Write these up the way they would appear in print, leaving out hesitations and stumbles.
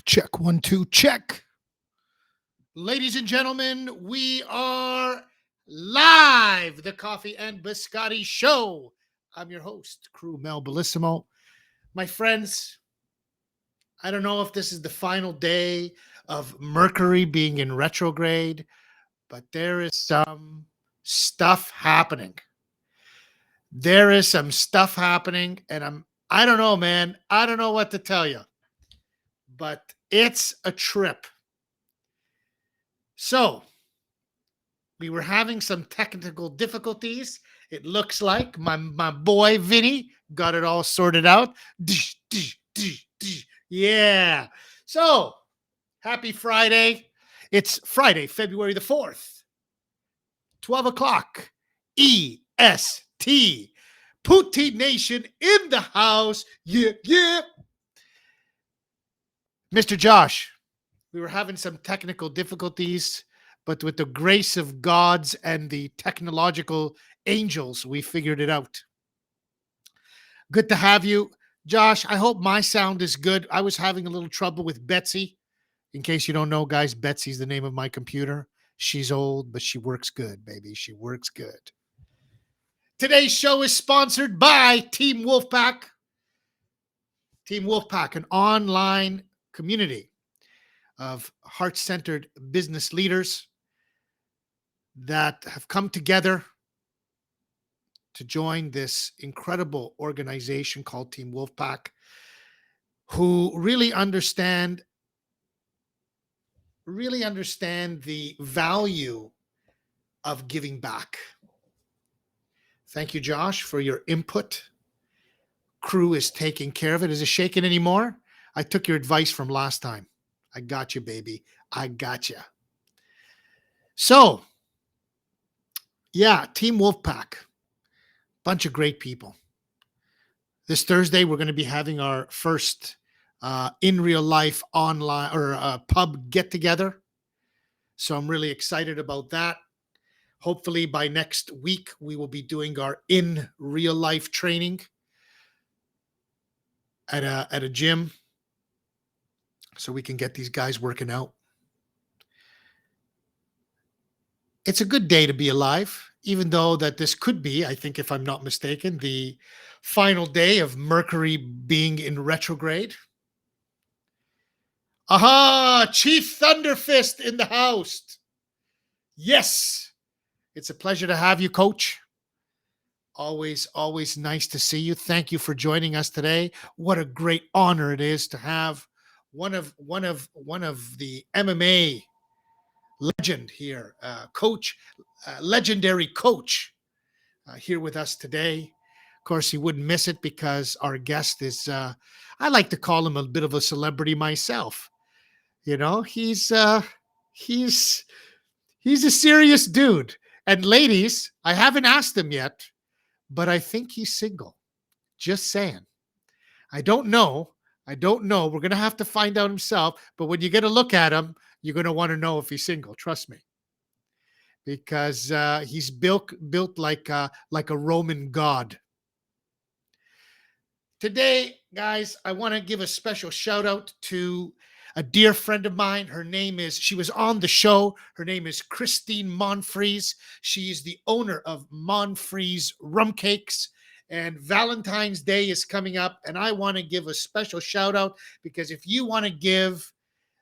Check, 1, 2, check. Ladies and gentlemen, we are live. The Coffee and Biscotti Show. I'm your host, Crew Mel Bellissimo. My friends, I don't know if this is the final day of Mercury being in retrograde, but there is some stuff happening. There is some stuff happening, and I don't know, man. I don't know what to tell you, but it's a trip. So, we were having some technical difficulties. It looks like my boy Vinny got it all sorted out. Yeah. So, happy Friday. It's Friday, February the 4th, 12 o'clock, EST. Poutine Nation in the house. Yeah, yeah. Mr. Josh, we were having some technical difficulties, but with the grace of gods and the technological angels, we figured it out. Good to have you. Josh, I hope my sound is good. I was having a little trouble with Betsy. In case you don't know, guys, Betsy's the name of my computer. She's old, but she works good, baby. She works good. Today's show is sponsored by Team Wolfpack. Team Wolfpack, an online community of heart-centered business leaders that have come together to join this incredible organization called Team Wolfpack, who really understand the value of giving back. Thank you, Josh, for your input. Crew is taking care of it. Is it shaking anymore? I took your advice from last time. I got you, baby. I got you. So, yeah, Team Wolfpack. Bunch of great people. This Thursday, we're going to be having our first in real life online or pub get together. So I'm really excited about that. Hopefully by next week, we will be doing our in real life training at a gym so we can get these guys working out. It's a good day to be alive, even though that this could be, I think, if I'm not mistaken, the final day of Mercury being in retrograde. Aha! Chief Thunderfist in the house. Yes. It's a pleasure to have you, Coach. Always nice to see you. Thank you for joining us today. What a great honor it is to have one of the MMA legend here, Coach, legendary Coach, here with us today. Of course, he wouldn't miss it because our guest is, I like to call him a bit of a celebrity myself. You know, he's a serious dude. And ladies, I haven't asked him yet, but I think he's single. Just saying. I don't know. We're going to have to find out himself. But when you get a look at him, you're going to want to know if he's single. Trust me. Because he's built like a Roman god. Today, guys, I want to give a special shout out to a dear friend of mine. She was on the show. Her name is Christine Monfries. She is the owner of Monfries Rum Cakes. And Valentine's Day is coming up. And I want to give a special shout out because if you want to give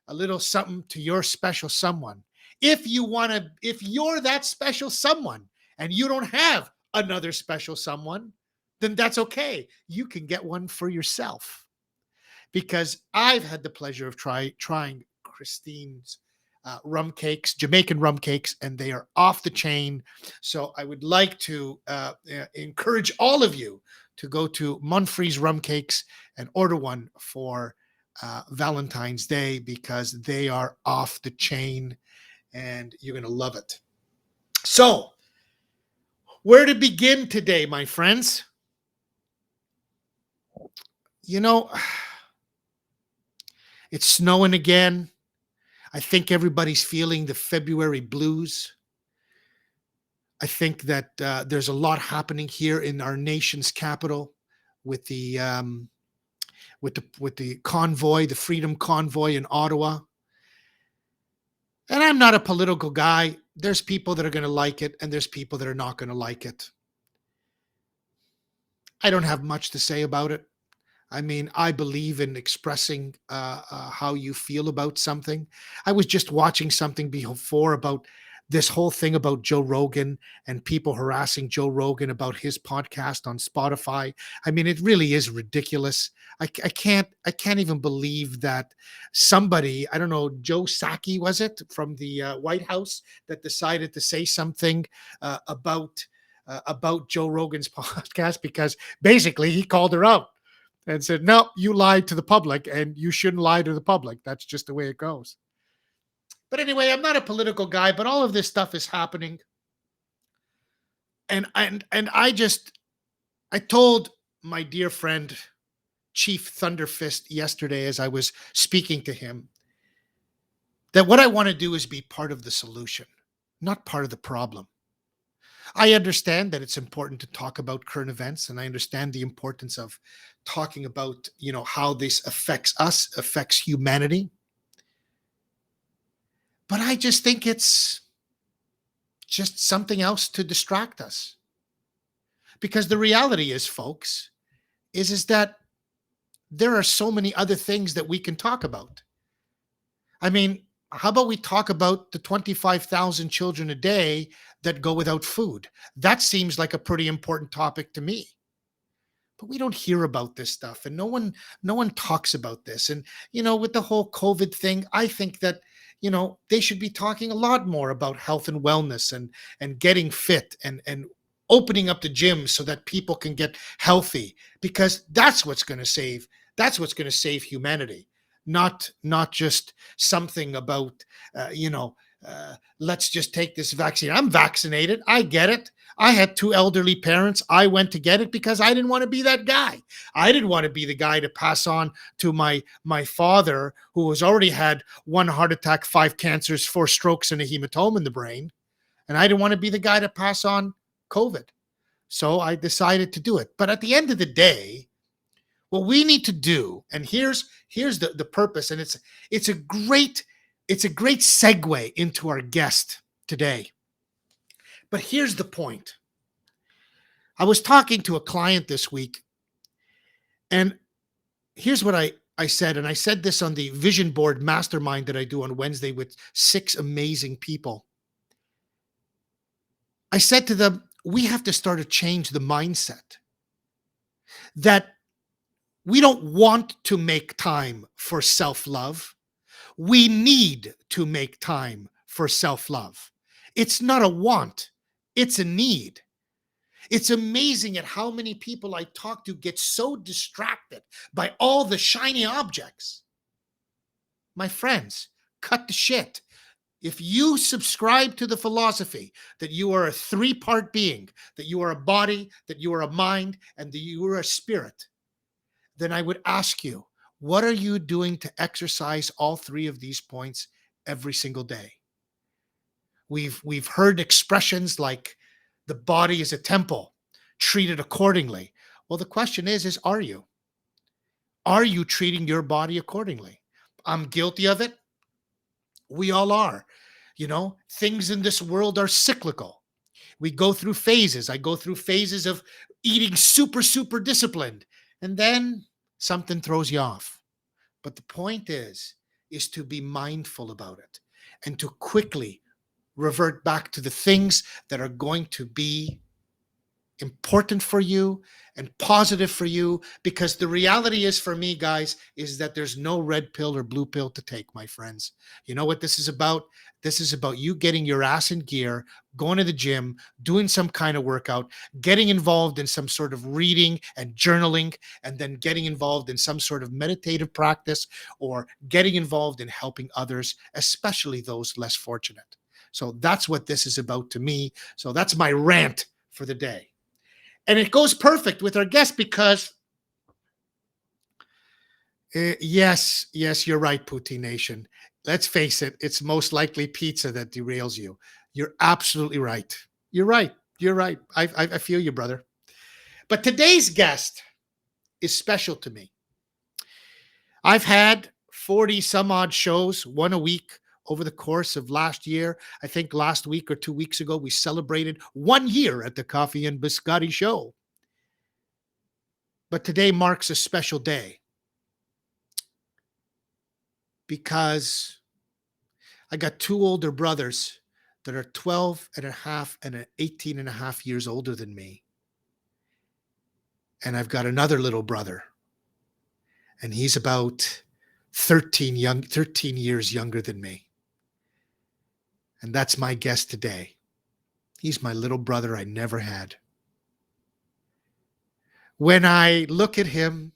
a little something to your special someone, if you're that special someone and you don't have another special someone, then that's okay. You can get one for yourself. Because I've had the pleasure of trying Christine's rum cakes, Jamaican rum cakes, and they are off the chain. So I would like to encourage all of you to go to Monfries Rum Cakes and order one for Valentine's Day because they are off the chain and you're going to love it. So, where to begin today, my friends? You know, it's snowing again. I think everybody's feeling the February blues. I think that there's a lot happening here in our nation's capital with the with the convoy, the Freedom Convoy in Ottawa. And I'm not a political guy. There's people that are going to like it, and there's people that are not going to like it. I don't have much to say about it. I mean, I believe in expressing how you feel about something. I was just watching something before about this whole thing about Joe Rogan and people harassing Joe Rogan about his podcast on Spotify. I mean, it really is ridiculous. I can't even believe that somebody, I don't know, Joe Saki was it from the White House, that decided to say something about Joe Rogan's podcast, because basically he called her out and said, "No, you lied to the public, and you shouldn't lie to the public. That's just the way it goes." But anyway, I'm not a political guy, but all of this stuff is happening, and I told my dear friend Chief Thunderfist yesterday, as I was speaking to him, that what I want to do is be part of the solution, not part of the problem. I understand that it's important to talk about current events, and I understand the importance of talking about, how this affects us, affects humanity. But I just think it's just something else to distract us. Because the reality is, folks, is that there are so many other things that we can talk about. I mean, how about we talk about the 25,000 children a day that go without food? That seems like a pretty important topic to me. But we don't hear about this stuff, and no one talks about this. And with the whole COVID thing, I think that they should be talking a lot more about health and wellness, and getting fit, and opening up the gym so that people can get healthy, because that's what's going to save humanity, not just something about let's just take this vaccine. I'm vaccinated, I get it. I had two elderly parents. I went to get it because I didn't want to be that guy. I didn't want to be the guy to pass on to my father, who has already had one heart attack, five cancers, four strokes, and a hematoma in the brain. And I didn't want to be the guy to pass on COVID. So I decided to do it. But at the end of the day, what we need to do, and here's the purpose, and it's a great segue into our guest today. But here's the point. I was talking to a client this week, and here's what I said, and I said this on the vision board mastermind that I do on Wednesday with 6 amazing people. I said to them, we have to start to change the mindset that we don't want to make time for self-love. We need to make time for self-love. It's not a want, it's a need. It's amazing at how many people I talk to get so distracted by all the shiny objects. My friends, cut the shit. If you subscribe to the philosophy that you are a 3-part being, that you are a body, that you are a mind, and that you are a spirit, then I would ask you, what are you doing to exercise all 3 of these points every single day? We've heard expressions like the body is a temple, treat it accordingly. Well, the question is are you? Are you treating your body accordingly? I'm guilty of it. We all are. Things in this world are cyclical. We go through phases. I go through phases of eating super, super disciplined, and then something throws you off. But the point is to be mindful about it and to quickly revert back to the things that are going to be important for you and positive for you, because the reality is, for me, guys, is that there's no red pill or blue pill to take, my friends. You know what this is about? This is about you getting your ass in gear, going to the gym, doing some kind of workout, getting involved in some sort of reading and journaling, and then getting involved in some sort of meditative practice, or getting involved in helping others, especially those less fortunate. So that's what this is about to me. So that's my rant for the day. And it goes perfect with our guest because, yes, you're right, Poutine Nation. Let's face it, it's most likely pizza that derails you. You're absolutely right. You're right. You're right. I feel you, brother. But today's guest is special to me. I've had 40 some odd shows, one a week over the course of last year. I think last week or 2 weeks ago, we celebrated 1 year at the Coffee and Biscotti show. But today marks a special day because I got two older brothers that are 12 and a half and 18 and a half years older than me. And I've got another little brother, and he's about 13 years younger than me. And that's my guest today. He's my little brother I never had. When I look at him,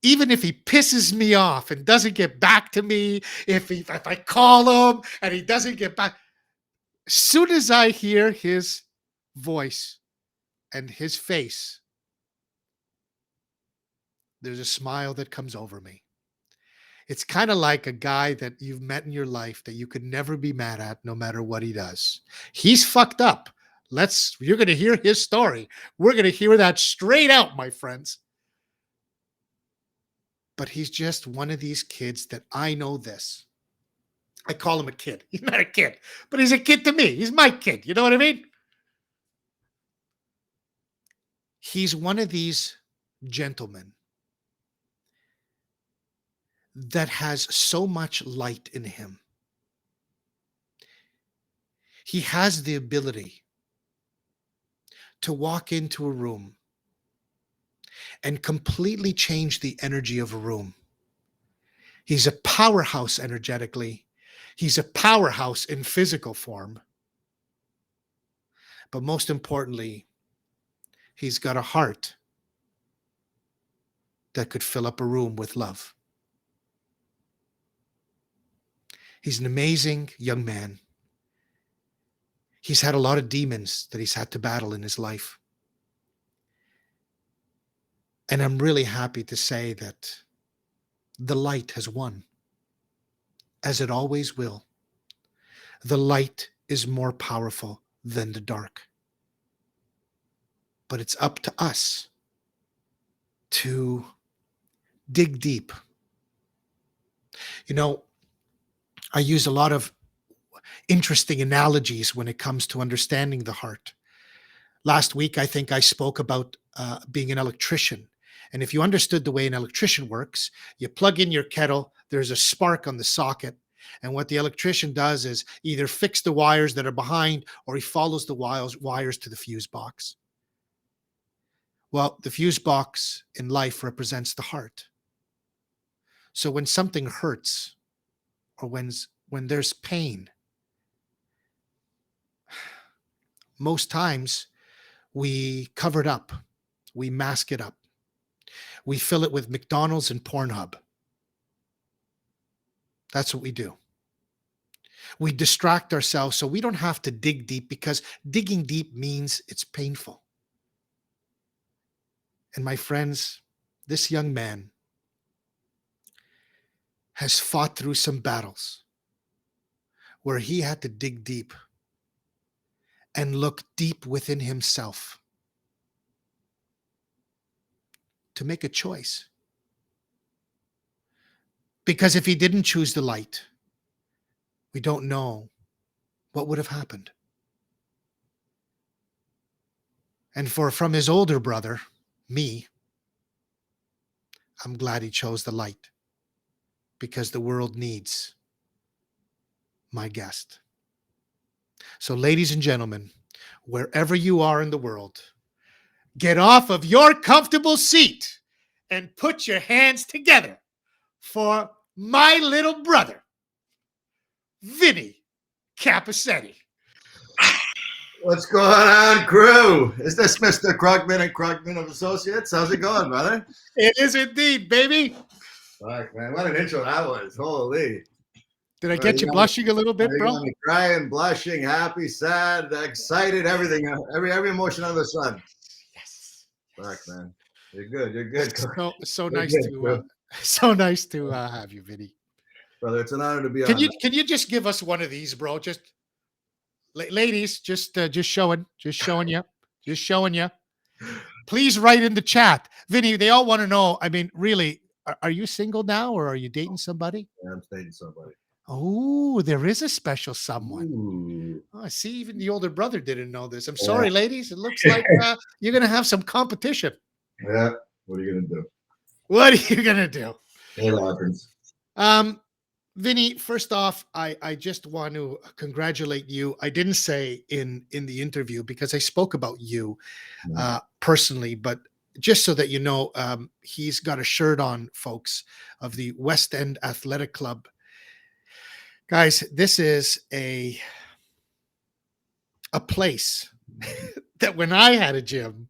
even if he pisses me off and doesn't get back to me, if I call him and he doesn't get back, as soon as I hear his voice and his face, there's a smile that comes over me. It's kind of like a guy that you've met in your life that you could never be mad at no matter what he does. He's fucked up. You're going to hear his story. We're going to hear that straight out, my friends. But he's just one of these kids that I know this. I call him a kid. He's not a kid, but he's a kid to me. He's my kid. You know what I mean? He's one of these gentlemen that has so much light in him. He has the ability to walk into a room and completely change the energy of a room. He's a powerhouse energetically. He's a powerhouse in physical form. But most importantly, he's got a heart that could fill up a room with love. He's an amazing young man. He's had a lot of demons that he's had to battle in his life. And I'm really happy to say that the light has won, as it always will. The light is more powerful than the dark. But it's up to us to dig deep. You know, I use a lot of interesting analogies when it comes to understanding the heart. Last week, I think I spoke about being an electrician. And if you understood the way an electrician works, you plug in your kettle, there's a spark on the socket. And what the electrician does is either fix the wires that are behind, or he follows the wires to the fuse box. Well, the fuse box in life represents the heart. So when something hurts, or when there's pain, most times we cover it up, we mask it up, we fill it with McDonald's and Pornhub. That's what we do. We distract ourselves so we don't have to dig deep, because digging deep means it's painful. And my friends, this young man has fought through some battles where he had to dig deep and look deep within himself to make a choice. Because if he didn't choose the light, we don't know what would have happened. And from his older brother, me, I'm glad he chose the light, because the world needs my guest. So, ladies and gentlemen, wherever you are in the world, get off of your comfortable seat and put your hands together for my little brother, Vinny Cappuccetti. What's going on, crew? Is this Mr. Krugman and Krugman of Associates? How's it going, brother? It is indeed, baby. Fuck, man. What an intro that was. Holy. Did I get you blushing a little bit, bro? Crying, blushing, happy, sad, excited, everything. Every emotion under the sun. Yes. Fuck, man. You're good. You're good. So nice to have you, Vinny. Brother, it's an honor to be Can on. Can you just give us one of these, bro? Just ladies, just showing you. Please write in the chat, Vinny. They all want to know. I mean, really, Are you single now, or are you dating somebody? Yeah, I'm dating somebody. Oh, there is a special someone. Ooh. Oh, I see. Even the older brother didn't know this. I'm Yeah. sorry, ladies. It looks like you're going to have some competition. Yeah. What are you gonna do? What are you going to do? It happens. Um, Vinny, first off, I just want to congratulate you. I didn't say in the interview because I spoke about you Yeah. personally, but just so that you know, he's got a shirt on, folks, of the West End Athletic Club. Guys, this is a place that when I had a gym,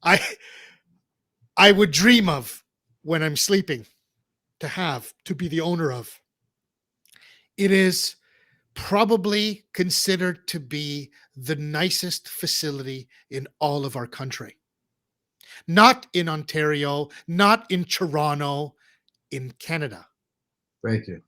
I I would dream of when I'm sleeping to be the owner of. It is probably considered to be the nicest facility in all of our country. Not in Ontario, not in Toronto, in Canada. Thank you.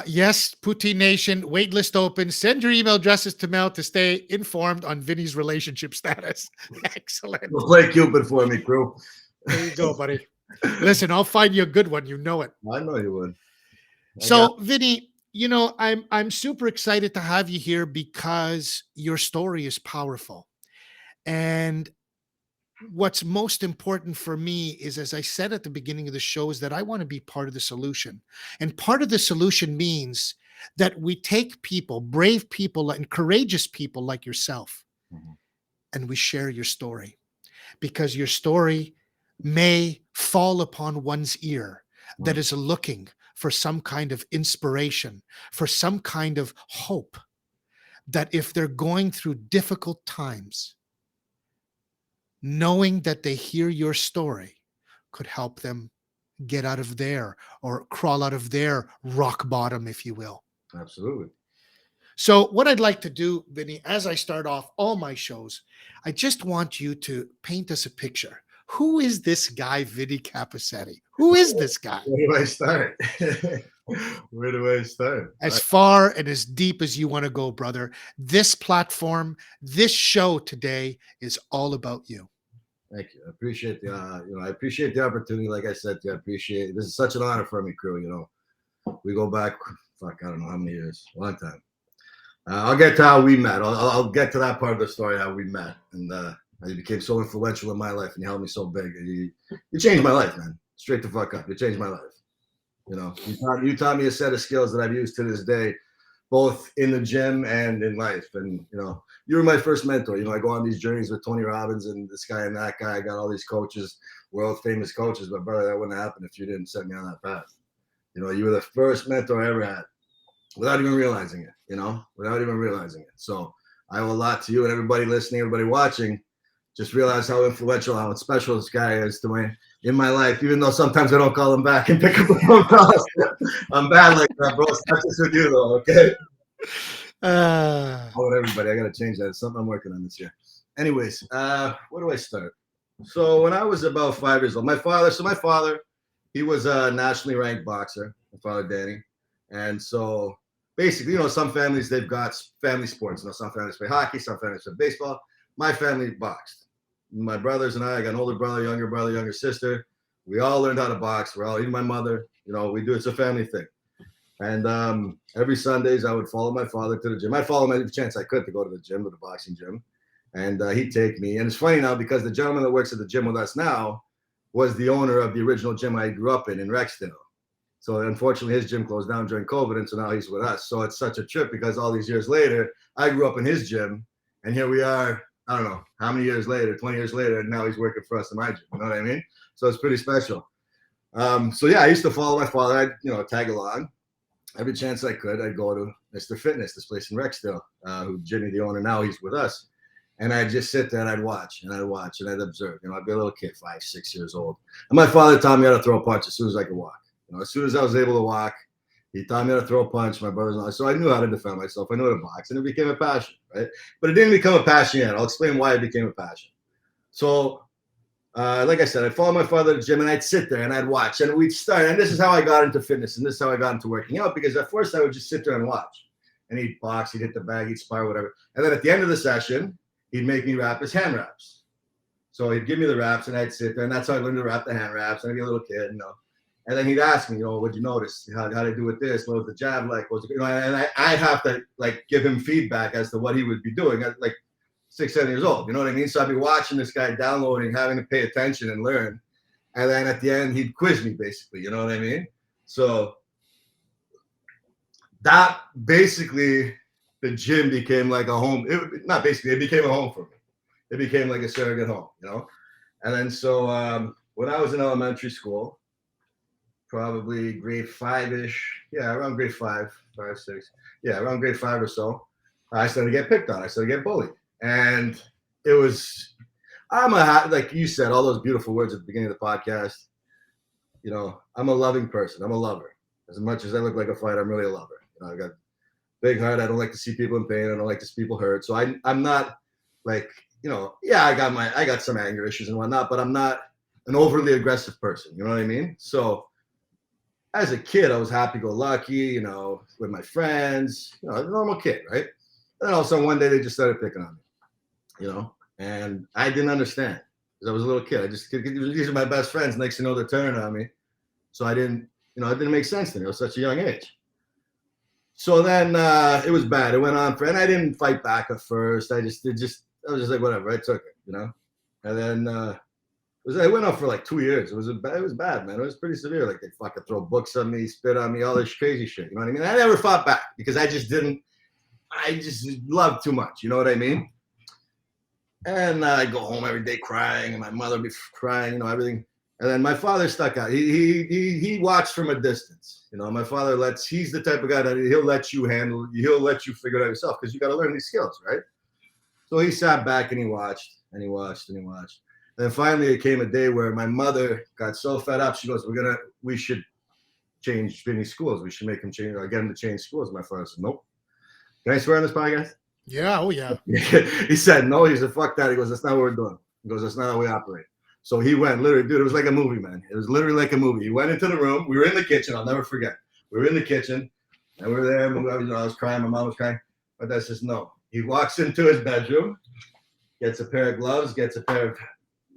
Yes, Poutine Nation, waitlist open. Send your email addresses to Mel to stay informed on Vinny's relationship status. Excellent. Well, play Cupid for me, crew. There you go, buddy. Listen, I'll find you a good one. You know it. I know you would. I got So, Vinny, you know, I'm super excited to have you here because your story is powerful. And what's most important for me is, as I said at the beginning of the show, is that I want to be part of the solution. And part of the solution means that we take people, brave people and courageous people like yourself, Mhm. and we share your story, because your story may fall upon one's ear that Right. is looking for some kind of inspiration, for some kind of hope, that if they're going through difficult times, knowing that they hear your story could help them get out of there, or crawl out of their rock bottom, if you will. Absolutely. So, what I'd like to do, Vinny, as I start off all my shows, I just want you to paint us a picture. Who is this guy, Vinny Cappuccitti? Who is this guy? Where do I start? Where do I start? As far and as deep as you want to go, brother. This platform, this show today is all about you. Thank you. I appreciate the I appreciate the opportunity. Like I said, I appreciate this is such an honor for me, crew. We go back, fuck, I don't know how many years, a long time. I'll get to how we met. I'll get to that part of the story, how we met, and you became so influential in my life, and you held me so big. You changed my life, man. Straight the fuck up. You changed my life. You taught me a set of skills that I've used to this day, both in the gym and in life. And you were my first mentor. I go on these journeys with Tony Robbins and this guy and that guy. I got all these coaches, world famous coaches, but brother, that wouldn't happen if you didn't set me on that path. You were the first mentor I ever had, without even realizing it. Without even realizing it. So I owe a lot to you and everybody listening, everybody watching. Just realize how influential, how special this guy is to me in my life, even though sometimes I don't call him back and pick up the phone calls. I'm bad like that, bro. It's not just with you, though, okay? Oh, everybody, I got to change that. It's something I'm working on this year. Anyways, where do I start? So when I was about 5 years old, my father, he was a nationally ranked boxer, my father, Danny. And so basically, some families, they've got family sports. Some families play hockey, some families play baseball. My family boxed. My brothers and I got an older brother, younger sister. We all learned how to box. Even my mother, we do. It's a family thing. And every Sundays, I would follow my father to the gym. I'd follow him every chance I could to go to the gym, to the boxing gym. And he'd take me. And it's funny now because the gentleman that works at the gym with us now was the owner of the original gym I grew up in Rexdale. So unfortunately, his gym closed down during COVID, and so now he's with us. So it's such a trip because all these years later, I grew up in his gym, and here we are, I don't know how many years later, 20 years later, and now he's working for us in my gym. You know what I mean? So it's pretty special. So yeah, I used to follow my father. I'd tag along. Every chance I could, I'd go to Mr. Fitness, this place in Rexdale, who Jimmy, the owner now, he's with us. And I'd just sit there and I'd watch and I'd observe. I'd be a little kid, 5, 6 years old. And my father taught me how to throw a punch as soon as I could walk. As soon as I was able to walk, he taught me how to throw a punch. My brothers and I. So I knew how to defend myself. I knew how to box, and it became a passion, right? But it didn't become a passion yet. I'll explain why it became a passion. So, like I said, I'd follow my father to the gym, and I'd sit there and I'd watch, and we'd start. And this is how I got into fitness, and this is how I got into working out, because at first I would just sit there and watch. And he'd box, he'd hit the bag, he'd spar, whatever. And then at the end of the session, he'd make me rap his hand raps. So he'd give me the raps, and I'd sit there, and that's how I learned to rap the hand raps. And I'd be a little kid, you know. And then he'd ask me, you know, what'd you notice? How'd I do with this? What was the jab like? What was it? You know, and I'd have to like give him feedback as to what he would be doing at like 6, 7 years old. You know what I mean? So I'd be watching this guy downloading, having to pay attention and learn. And then at the end, he'd quiz me basically. You know what I mean? So that basically, the gym became like a home. Not basically, it became a home for me. It became like a surrogate home, you know? And then so when I was in elementary school, probably grade 5-ish, yeah, around grade 5, 6, yeah, around grade 5 or so, I started to get picked on. I started to get bullied. And it was, like you said, all those beautiful words at the beginning of the podcast, you know, I'm a loving person. I'm a lover. As much as I look like a fighter, I'm really a lover. You know, I got a big heart. I don't like to see people in pain. I don't like to see people hurt. So I'm not like, you know, yeah, I got some anger issues and whatnot, but I'm not an overly aggressive person. You know what I mean? So as a kid, I was happy-go-lucky, you know, with my friends, you know, a normal kid, right? And then all of a sudden, one day, they just started picking on me, you know? And I didn't understand because I was a little kid. These are my best friends. Next thing you know, they're turning on me. So I didn't, you know, it didn't make sense to me. I was such a young age. So then it was bad. It went on and I didn't fight back at first. I was just like, whatever. I took it, you know? And then it went on for like 2 years. It was bad, man. It was pretty severe. Like they fucking throw books on me, spit on me, all this crazy shit. You know what I mean? I never fought back because I just loved too much. You know what I mean? And I go home every day crying, and my mother would be crying, you know, everything. And then my father stuck out. He watched from a distance. You know, my father he's the type of guy that he'll let you figure it out yourself because you got to learn these skills, right? So he sat back and he watched and he watched and he watched. And then finally it came a day where my mother got so fed up. She goes, we should change Vinny's schools. We should make him change, or get him to change schools. My father said, nope. Can I swear on this podcast? Yeah. Oh, yeah. He said, no. He said, fuck that. He goes, that's not what we're doing. He goes, that's not how we operate. So he went, literally, dude, it was like a movie, man. It was literally like a movie. He went into the room. We were in the kitchen. I'll never forget. We were in the kitchen, and we were there. And I was crying. My mom was crying. My dad says, no. He walks into his bedroom, gets a pair of gloves, gets a pair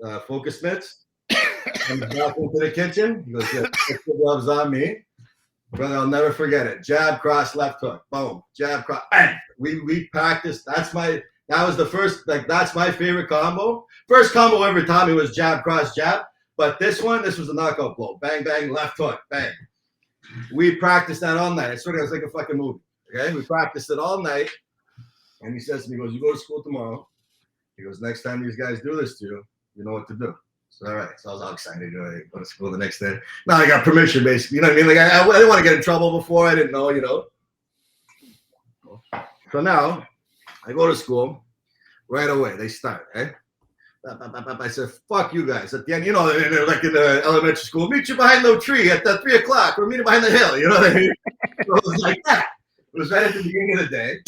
of focus mitts, and walks into the kitchen. He goes, yeah, put the gloves on me. Brother, I'll never forget it. Jab, cross, left hook. Boom. Jab, cross. Bang. We practiced. That was the first, like, that's my favorite combo. First combo ever taught me was jab, cross, jab. But this was a knockout blow. Bang, bang, left hook. Bang. We practiced that all night. I swear it was like a fucking movie. Okay? We practiced it all night. And he says to me, he goes, you go to school tomorrow. He goes, next time these guys do this to you, you know what to do. So, all right. So I was all excited to go to school the next day. Now I got permission, basically. You know what I mean? Like, I didn't want to get in trouble before. I didn't know, you know. So now I go to school right away. They start, eh? I said, fuck you guys. At the end, you know, they're like in the elementary school, meet you behind the tree at 3 o'clock. We're meeting behind the hill. You know what I mean? So it was like that. It was right at the beginning of the day.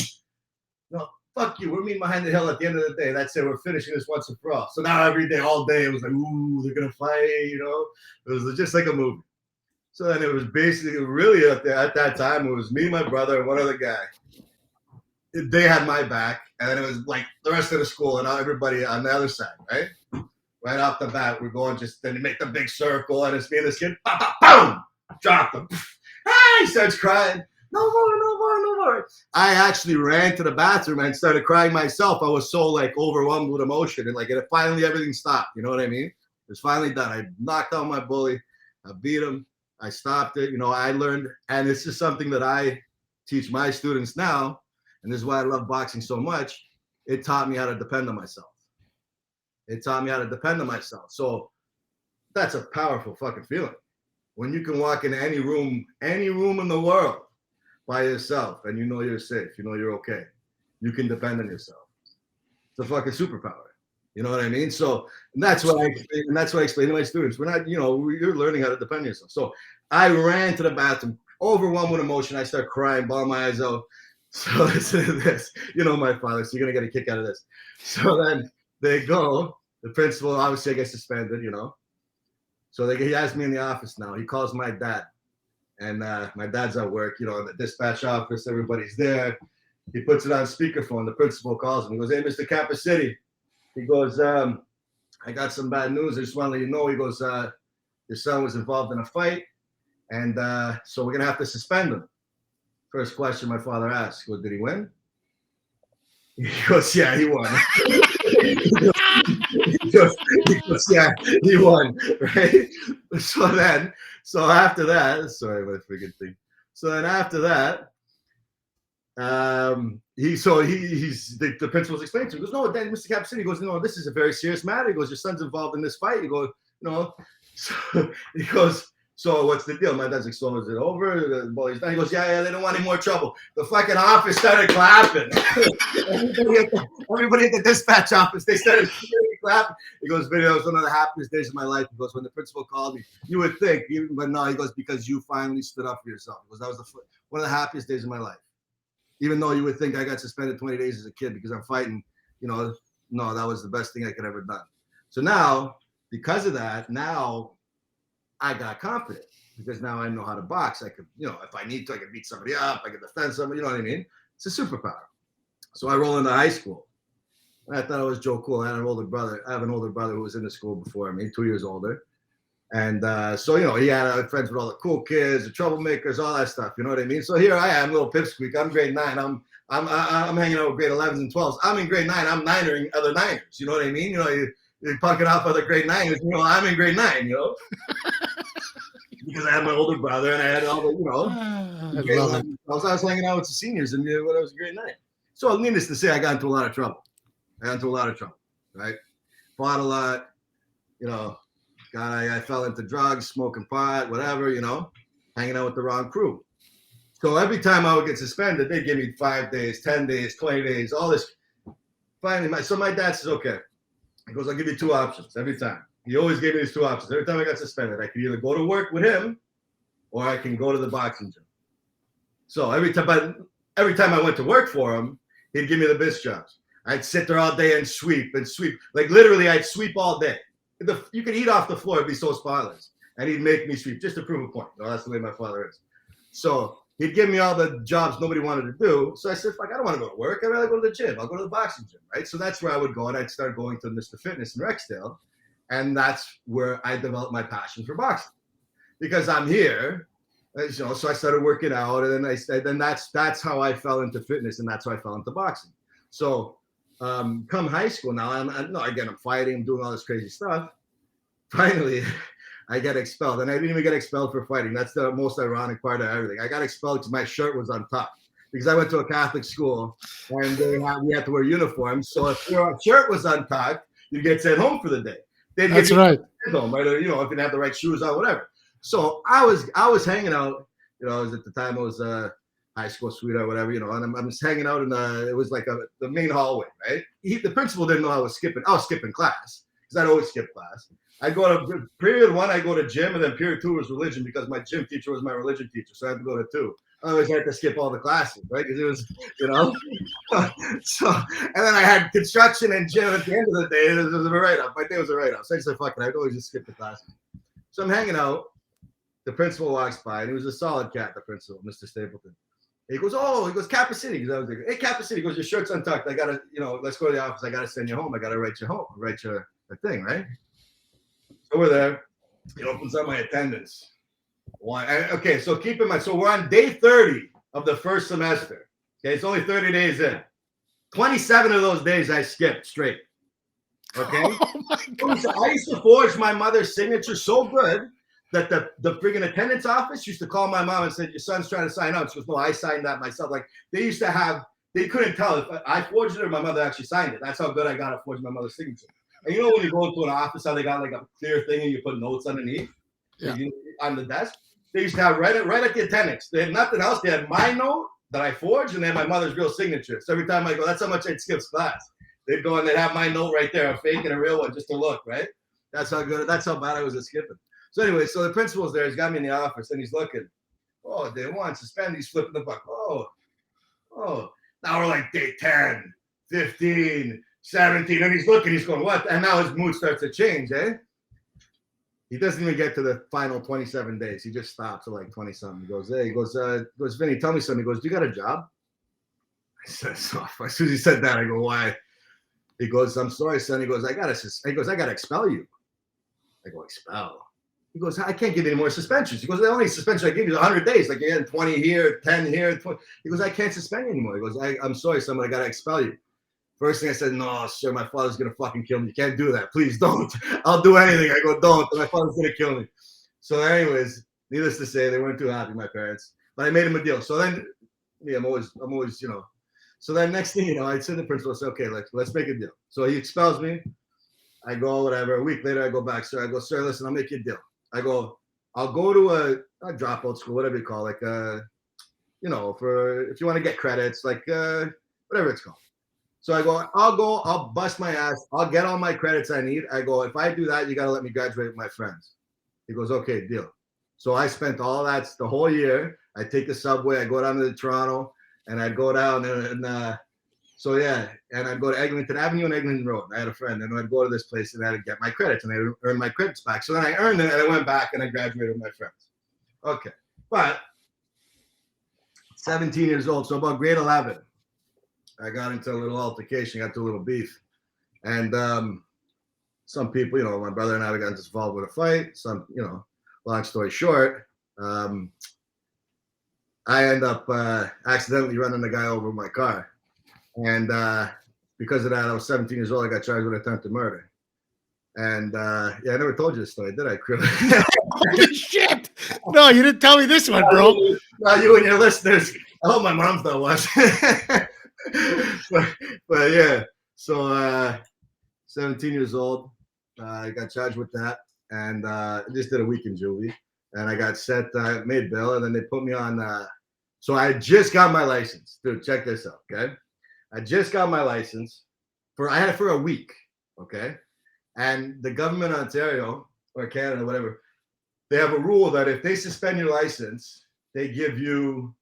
No, fuck you. We're meeting behind the hill at the end of the day. That's it. We're finishing this once and for all. So now every day, all day, it was like, ooh, they're going to fight, you know? It was just like a movie. So then it was basically really at that time, it was me, my brother, and one other guy. They had my back, and then it was like the rest of the school and everybody on the other side, right? Right off the bat, we're going then you make the big circle, and it's me and this kid, boom, drop him. He starts crying. No more, no more, no more. I actually ran to the bathroom and started crying myself. I was so like overwhelmed with emotion, and like finally everything stopped. You know what I mean? It was finally done. I knocked out my bully. I beat him. I stopped it. You know, I learned, and it's just something that I teach my students now. And this is why I love boxing so much. It taught me how to depend on myself. It taught me how to depend on myself. So that's a powerful fucking feeling. When you can walk into any room in the world by yourself, and you know you're safe, you know you're okay. You can depend on yourself. It's a fucking superpower. You know what I mean? So that's what I explain to my students. We're not, you know, you're learning how to depend on yourself. So I ran to the bathroom, overwhelmed with emotion. I start crying, bawling my eyes out. So listen to this. You know my father, so you're gonna get a kick out of this. So then they go. The principal obviously gets suspended, you know. So he has me in the office now. He calls my dad, and my dad's at work, you know, in the dispatch office. Everybody's there. He puts it on speakerphone. The principal calls him. He goes, "Hey, Mr. Cappuccitti." He goes, I got some bad news. I just want to let you know. He goes, your son was involved in a fight, and so we're going to have to suspend him. First question my father asked, he goes, did he win? He goes, yeah, he won. he goes, yeah, he won, right? So after that, sorry, what a freaking thing. So then after that, he's the principal's explaining to him. He goes, no, then Mr. Cappuccitti, he goes, no, this is a very serious matter. He goes, your son's involved in this fight. He goes, no. So he goes, so what's the deal? My dad's like, so is it over? The boy's done. He goes, yeah, they don't want any more trouble. The fucking office started clapping. everybody at the dispatch office, they started clapping. He goes, Vinny, that was one of the happiest days of my life. He goes, when the principal called me, you would think, but no, he goes, because you finally stood up for yourself. He goes, that was one of the happiest days of my life. Even though you would think I got suspended 20 days as a kid because I'm fighting, no, that was the best thing I could ever done. So now, because of that, now I got confident because now I know how to box. I could, if I need to, I can beat somebody up. I can defend somebody. You know what I mean? It's a superpower. So I roll into high school. I thought I was Joe Cool. I had an older brother. I have an older brother who was in the school before me, 2 years older. And so, he had friends with all the cool kids, the troublemakers, all that stuff. You know what I mean? So here I am, little pipsqueak. I'm grade 9. I'm hanging out with grade 11s and 12s. I'm in grade 9. I'm ninering other niners. You know what I mean? You're pucking off other grade 9ers. I'm in grade 9, because I had my older brother and I had all the, I love it. I was hanging out with the seniors and when I was in grade 9. So needless to say, I got into a lot of trouble. Right? Fought a lot, I fell into drugs, smoking pot, whatever, hanging out with the wrong crew. So every time I would get suspended, they'd give me 5 days, 10 days, 20 days, all this. Finally, my dad says, okay. He goes, I'll give you 2 options every time. He always gave me these 2 options. Every time I got suspended, I could either go to work with him or I can go to the boxing gym. So every time I went to work for him, he'd give me the bis jobs. I'd sit there all day and sweep. Like literally, I'd sweep all day. You could eat off the floor, it'd be so spotless. And he'd make me sweep just to prove a point. That's the way my father is. So he'd give me all the jobs nobody wanted to do. So I said, I don't want to go to work. I'd rather go to the gym. I'll go to the boxing gym, right? So that's where I would go, and I'd start going to Mr. Fitness in Rexdale. And that's where I developed my passion for boxing. Because I'm here, so I started working out, and then that's how I fell into fitness, and that's how I fell into boxing. So come high school now, I'm fighting, I'm doing all this crazy stuff. Finally, I get expelled, and I didn't even get expelled for fighting. That's the most ironic part of everything. I got expelled because my shirt was untucked because I went to a Catholic school, and we had to wear uniforms. So if your shirt was untucked, you get sent home for the day. That's right. Home, right? Or, if you didn't have the right shoes on, whatever. So I was hanging out. I was at the time I was high school sweetheart, whatever, and I'm just hanging out in it was like the main hallway, right? The principal didn't know I was skipping class because I'd always skip class. I go to period 1, I go to gym, and then period 2 was religion because my gym teacher was my religion teacher, so I had to go to 2. Otherwise, I had to skip all the classes, right? Because it was, So, and then I had construction and gym at the end of the day. It was a write-off. My day was a write-off. So I said, fuck it, I'd always just skip the classes. So I'm hanging out. The principal walks by, and he was a solid cat, the principal, Mr. Stapleton. He goes, Cappuccitti. Because I was like, hey, Cappuccitti. He goes, your shirt's untucked. I got to, let's go to the office. I got to send you home. I got to write your thing, right? So we're there. He opens up my attendance. Okay, so keep in mind. So we're on day 30 of the first semester. Okay, it's only 30 days in. 27 of those days I skipped straight. Okay? Oh my God. I used to forge my mother's signature so good that the friggin' attendance office used to call my mom and said, your son's trying to sign out. She goes, no, I signed that myself. Like, they couldn't tell if I forged it or my mother actually signed it. That's how good I got at forging my mother's signature. And when you go into an office, how they got like a clear thing and you put notes underneath on the desk? They used to have right at the attendance. They had nothing else. They had my note that I forged, and then my mother's real signature. So every time I go, that's how much I'd skip class. They'd go and they'd have my note right there, a fake and a real one, just to look, right? That's how bad I was at skipping. So anyway, so the principal's there. He's got me in the office, and he's looking. Oh, day 1, suspend. He's flipping the buck. Oh. Now we're like day 10, 15, 17. And he's looking. He's going, what? And now his mood starts to change, eh? He doesn't even get to the final 27 days. He just stops at like 20-something. He goes, hey, he goes, Vinny, tell me something. He goes, do you got a job? I said, so as soon as he said that, I go, why? He goes, I'm sorry, son. He goes, I gotta expel you. I go, expel. He goes, I can't give you any more suspensions. He goes, the only suspension I give you is 100 days. Like, you're getting 20 here, 10 here, 20. He goes, I can't suspend you anymore. He goes, I'm sorry, son, but I got to expel you. First thing I said, no, sir, my father's going to fucking kill me. You can't do that. Please don't. I'll do anything. I go, don't. My father's going to kill me. So anyways, needless to say, they weren't too happy, my parents. But I made him a deal. So then, yeah, I'm always, you know. So then next thing, you know, I said to the principal, I said, okay, let's make a deal. So he expels me. I go, whatever. A week later, I go back, sir. I go, sir, listen, I'll make you a deal. I go, I'll go to a dropout school, whatever you call it, like, you know, for if you want to get credits, like whatever it's called. So I go, I'll bust my ass. I'll get all my credits I need. I go, if I do that, you got to let me graduate with my friends. He goes, okay, deal. So I spent all that the whole year. I take the subway. I go down to Toronto, and I'd go down and so yeah, and I'd go to Eglinton Avenue and Eglinton Road. I had a friend, and I'd go to this place and I'd get my credits, and I'd earn my credits back. So then I earned it, and I went back and I graduated with my friends. Okay, but 17 years old, so about grade 11, I got into a little altercation, got into a little beef, and some people, you know, my brother and I, we got involved with a fight. Some, you know, long story short, I end up accidentally running the guy over with my car. And because of that, I was 17 years old. I got charged with attempted murder. And yeah, I never told you this story, did I, Chris? Holy shit! No, you didn't tell me this one, bro. Not you and your listeners. I hope my mom's not watching. but yeah, so 17 years old. I got charged with that, and I just did a week in juvie. And I got set, made bail, and then they put me on. So I just got my license. Dude, check this out, okay? I just got my license I had it for a week, okay? And the government of Ontario or Canada, whatever, they have a rule that if they suspend your license, if they give you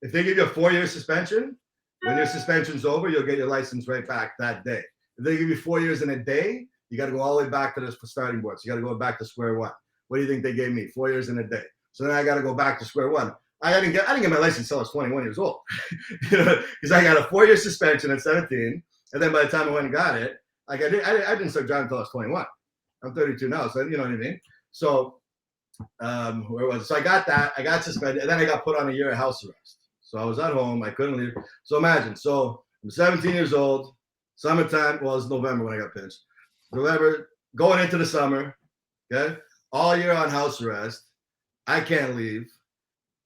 a 4-year suspension, when your suspension's over, you'll get your license right back that day. If they give you 4 years in a day, you got to go all the way back to the starting board. So you got to go back to square one. What do you think they gave me? 4 years in a day. So then I got to go back to square one. I didn't get my license until I was 21 years old, you know, because I got a 4-year suspension at 17, and then by the time I went and got it, like I didn't start driving until I was 21. I'm 32 now, so you know what I mean. So where was it? So I got that, I got suspended, and then I got put on a year of house arrest. So I was at home, I couldn't leave. So imagine, so I'm 17 years old, summertime. Well, it's November when I got pinched. November, going into the summer, okay, all year on house arrest. I can't leave.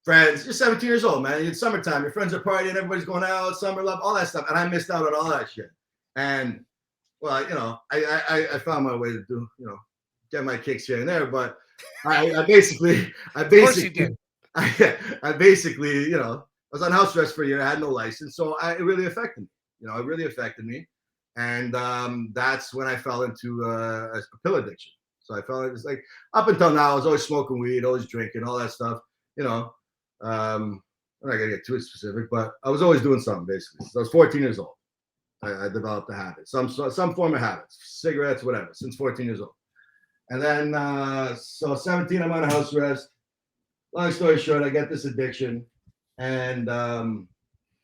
Friends, you're 17 years old, man. It's summertime. Your friends are partying. Everybody's going out, summer love, all that stuff. And I missed out on all that shit. And, well, you know, I found my way to do, you know, get my kicks here and there. But I basically, you know, I was on house arrest for a year. I had no license. So it really affected me. You know, it really affected me. And that's when I fell into a pill addiction. So I felt it was like, up until now, I was always smoking weed, always drinking, all that stuff, you know. I'm not gonna get too specific, but I was always doing something basically. So I was 14 years old. I developed a habit, some form of habits, cigarettes, whatever, since 14 years old. And then, so 17, I'm on a house arrest. Long story short, I get this addiction, and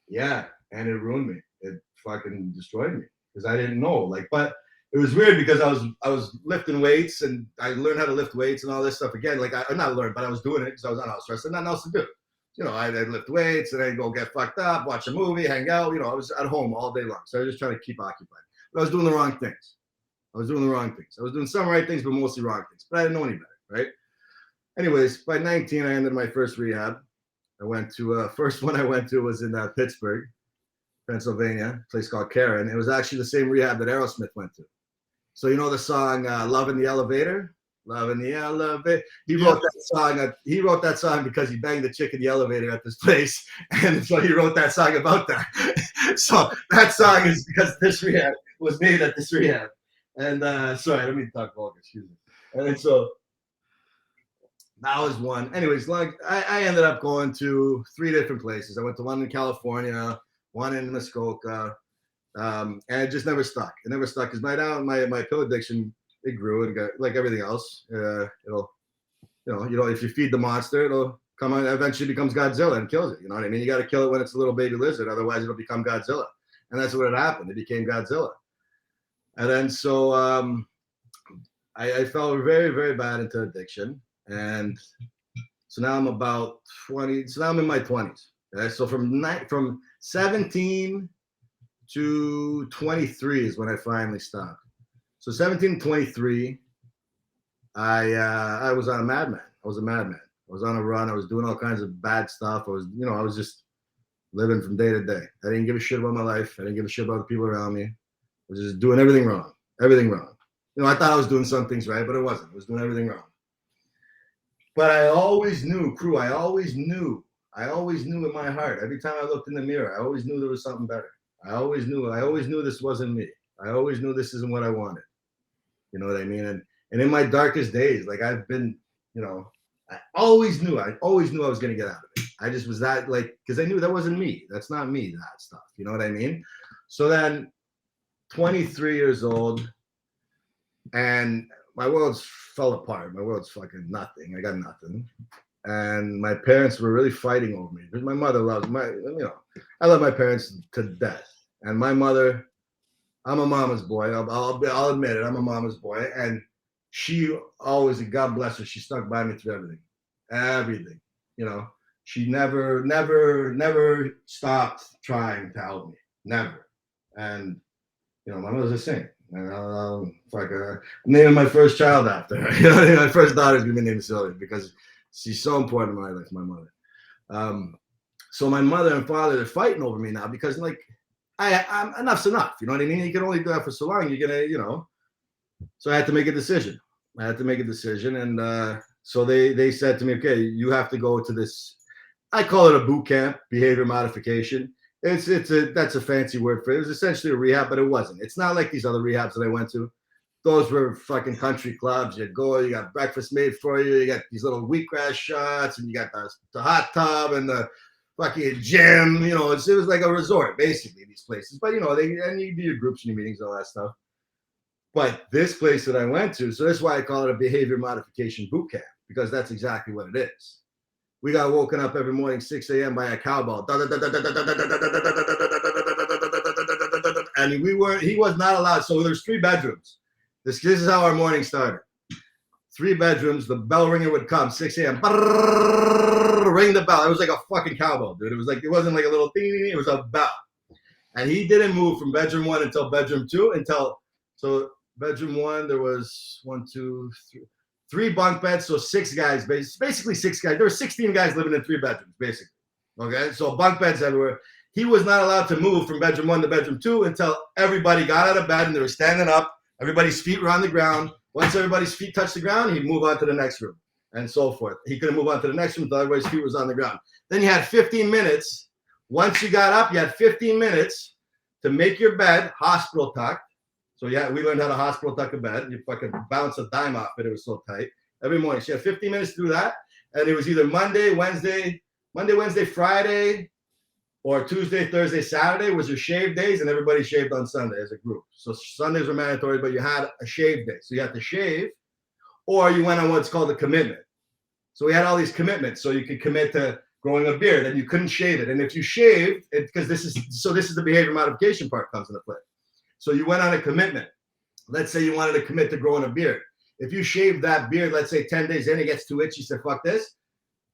yeah, and it ruined me. It fucking destroyed me because I didn't know. Like, but it was weird because I was lifting weights, and I learned how to lift weights and all this stuff again. Like, I not learned, but I was doing it because I was on house arrest and nothing else to do. You know, I'd lift weights and I'd go get fucked up, watch a movie, hang out. You know, I was at home all day long. So I was just trying to keep occupied. But I was doing the wrong things. I was doing some right things, but mostly wrong things. But I didn't know any better, right? Anyways, by 19, I ended my first rehab. I went to, first one I went to was in Pittsburgh, Pennsylvania, a place called Karen. It was actually the same rehab that Aerosmith went to. So you know the song Love in the Elevator? Love in the Elevator. He wrote that song because he banged the chick in the elevator at this place. And so he wrote that song about that. So that song is because this rehab was made at this rehab. And sorry, I don't mean to talk vulgar, excuse me. And so that was one. Anyways, like I ended up going to 3 different places. I went to one in California, one in Muskoka, and it just never stuck. It never stuck because my pill addiction, it grew and got like everything else. It'll, if you feed the monster, it'll come on. Eventually becomes Godzilla and kills it. You know what I mean? You got to kill it when it's a little baby lizard, otherwise it'll become Godzilla. And that's what had happened. It became Godzilla. And then so I fell very, very bad into addiction. And so now I'm about 20. So now I'm in my 20s. Okay? So from 17 to 23 is when I finally stopped. So 17 to 23, I was on a madman. I was a madman. I was on a run. I was doing all kinds of bad stuff. I was just living from day to day. I didn't give a shit about my life. I didn't give a shit about the people around me. I was just doing everything wrong. Everything wrong. I thought I was doing some things right, but it wasn't. I was doing everything wrong. But I always knew, crew, I always knew in my heart, every time I looked in the mirror, I always knew there was something better. I always knew this wasn't me. I always knew this isn't what I wanted. You know what I mean? And in my darkest days, like I've been, I always knew I was going to get out of it. I just was that because I knew that wasn't me. That's not me, that stuff. You know what I mean? So then 23 years old, and my world's fell apart. My world's fucking nothing. I got nothing. And my parents were really fighting over me. My mother loves I love my parents to death. And my mother, I'm a mama's boy. I'll admit it. I'm a mama's boy. And she always, God bless her, she stuck by me through everything. Everything. She never stopped trying to help me. Never. And, my mother's a saint. And I'm naming my first child after her. My first daughter's gonna be named Sylvia because she's so important in my life, my mother. So my mother and father, they're fighting over me now because I'm enough's enough. You know what I mean? You can only do that for so long. You're gonna, So I had to make a decision. And so they said to me, okay, you have to go to this. I call it a boot camp, behavior modification. That's a fancy word for it. It was essentially a rehab, but it wasn't. It's not like these other rehabs that I went to. Those were fucking country clubs. You got breakfast made for you. You got these little wheatgrass shots, and you got the hot tub and the fucking gym. It was like a resort, basically, these places. But, and you do your groups and your meetings, all that stuff. But this place that I went to, so that's why I call it a behavior modification boot camp, because that's exactly what it is. We got woken up every morning, 6 a.m. by a cowbell. And he was not allowed. So there's 3 bedrooms. This is how our morning started. 3 bedrooms, the bell ringer would come, 6 a.m. Ring the bell. It was like a fucking cowbell, dude. It wasn't like a little ding, ding, ding. It was a bell. And he didn't move from bedroom 1 until bedroom 2 so bedroom 1, there was 1, 2, 3 bunk beds, so 6 guys, basically 6 guys. There were 16 guys living in 3 bedrooms, basically. Okay, so bunk beds everywhere. He was not allowed to move from bedroom 1 to bedroom 2 until everybody got out of bed and they were standing up. Everybody's feet were on the ground. Once everybody's feet touched the ground, he'd move on to the next room and so forth. He couldn't move on to the next room until everybody's feet was on the ground. Then you had 15 minutes. Once you got up, you had 15 minutes to make your bed hospital tucked. So yeah, we learned how to hospital tuck a bed. You fucking bounce a dime off it. It was so tight. Every morning. So you had 15 minutes to do that. And it was either Monday, Wednesday, Friday, or Tuesday, Thursday, Saturday was your shave days, and everybody shaved on Sunday as a group. So Sundays were mandatory, but you had a shave day. So you had to shave, or you went on what's called a commitment. So we had all these commitments. So you could commit to growing a beard, and you couldn't shave it. And if you shaved, because this is the behavior modification part comes into play. So you went on a commitment. Let's say you wanted to commit to growing a beard. If you shave that beard, let's say 10 days in, it gets too itchy, you say, fuck this.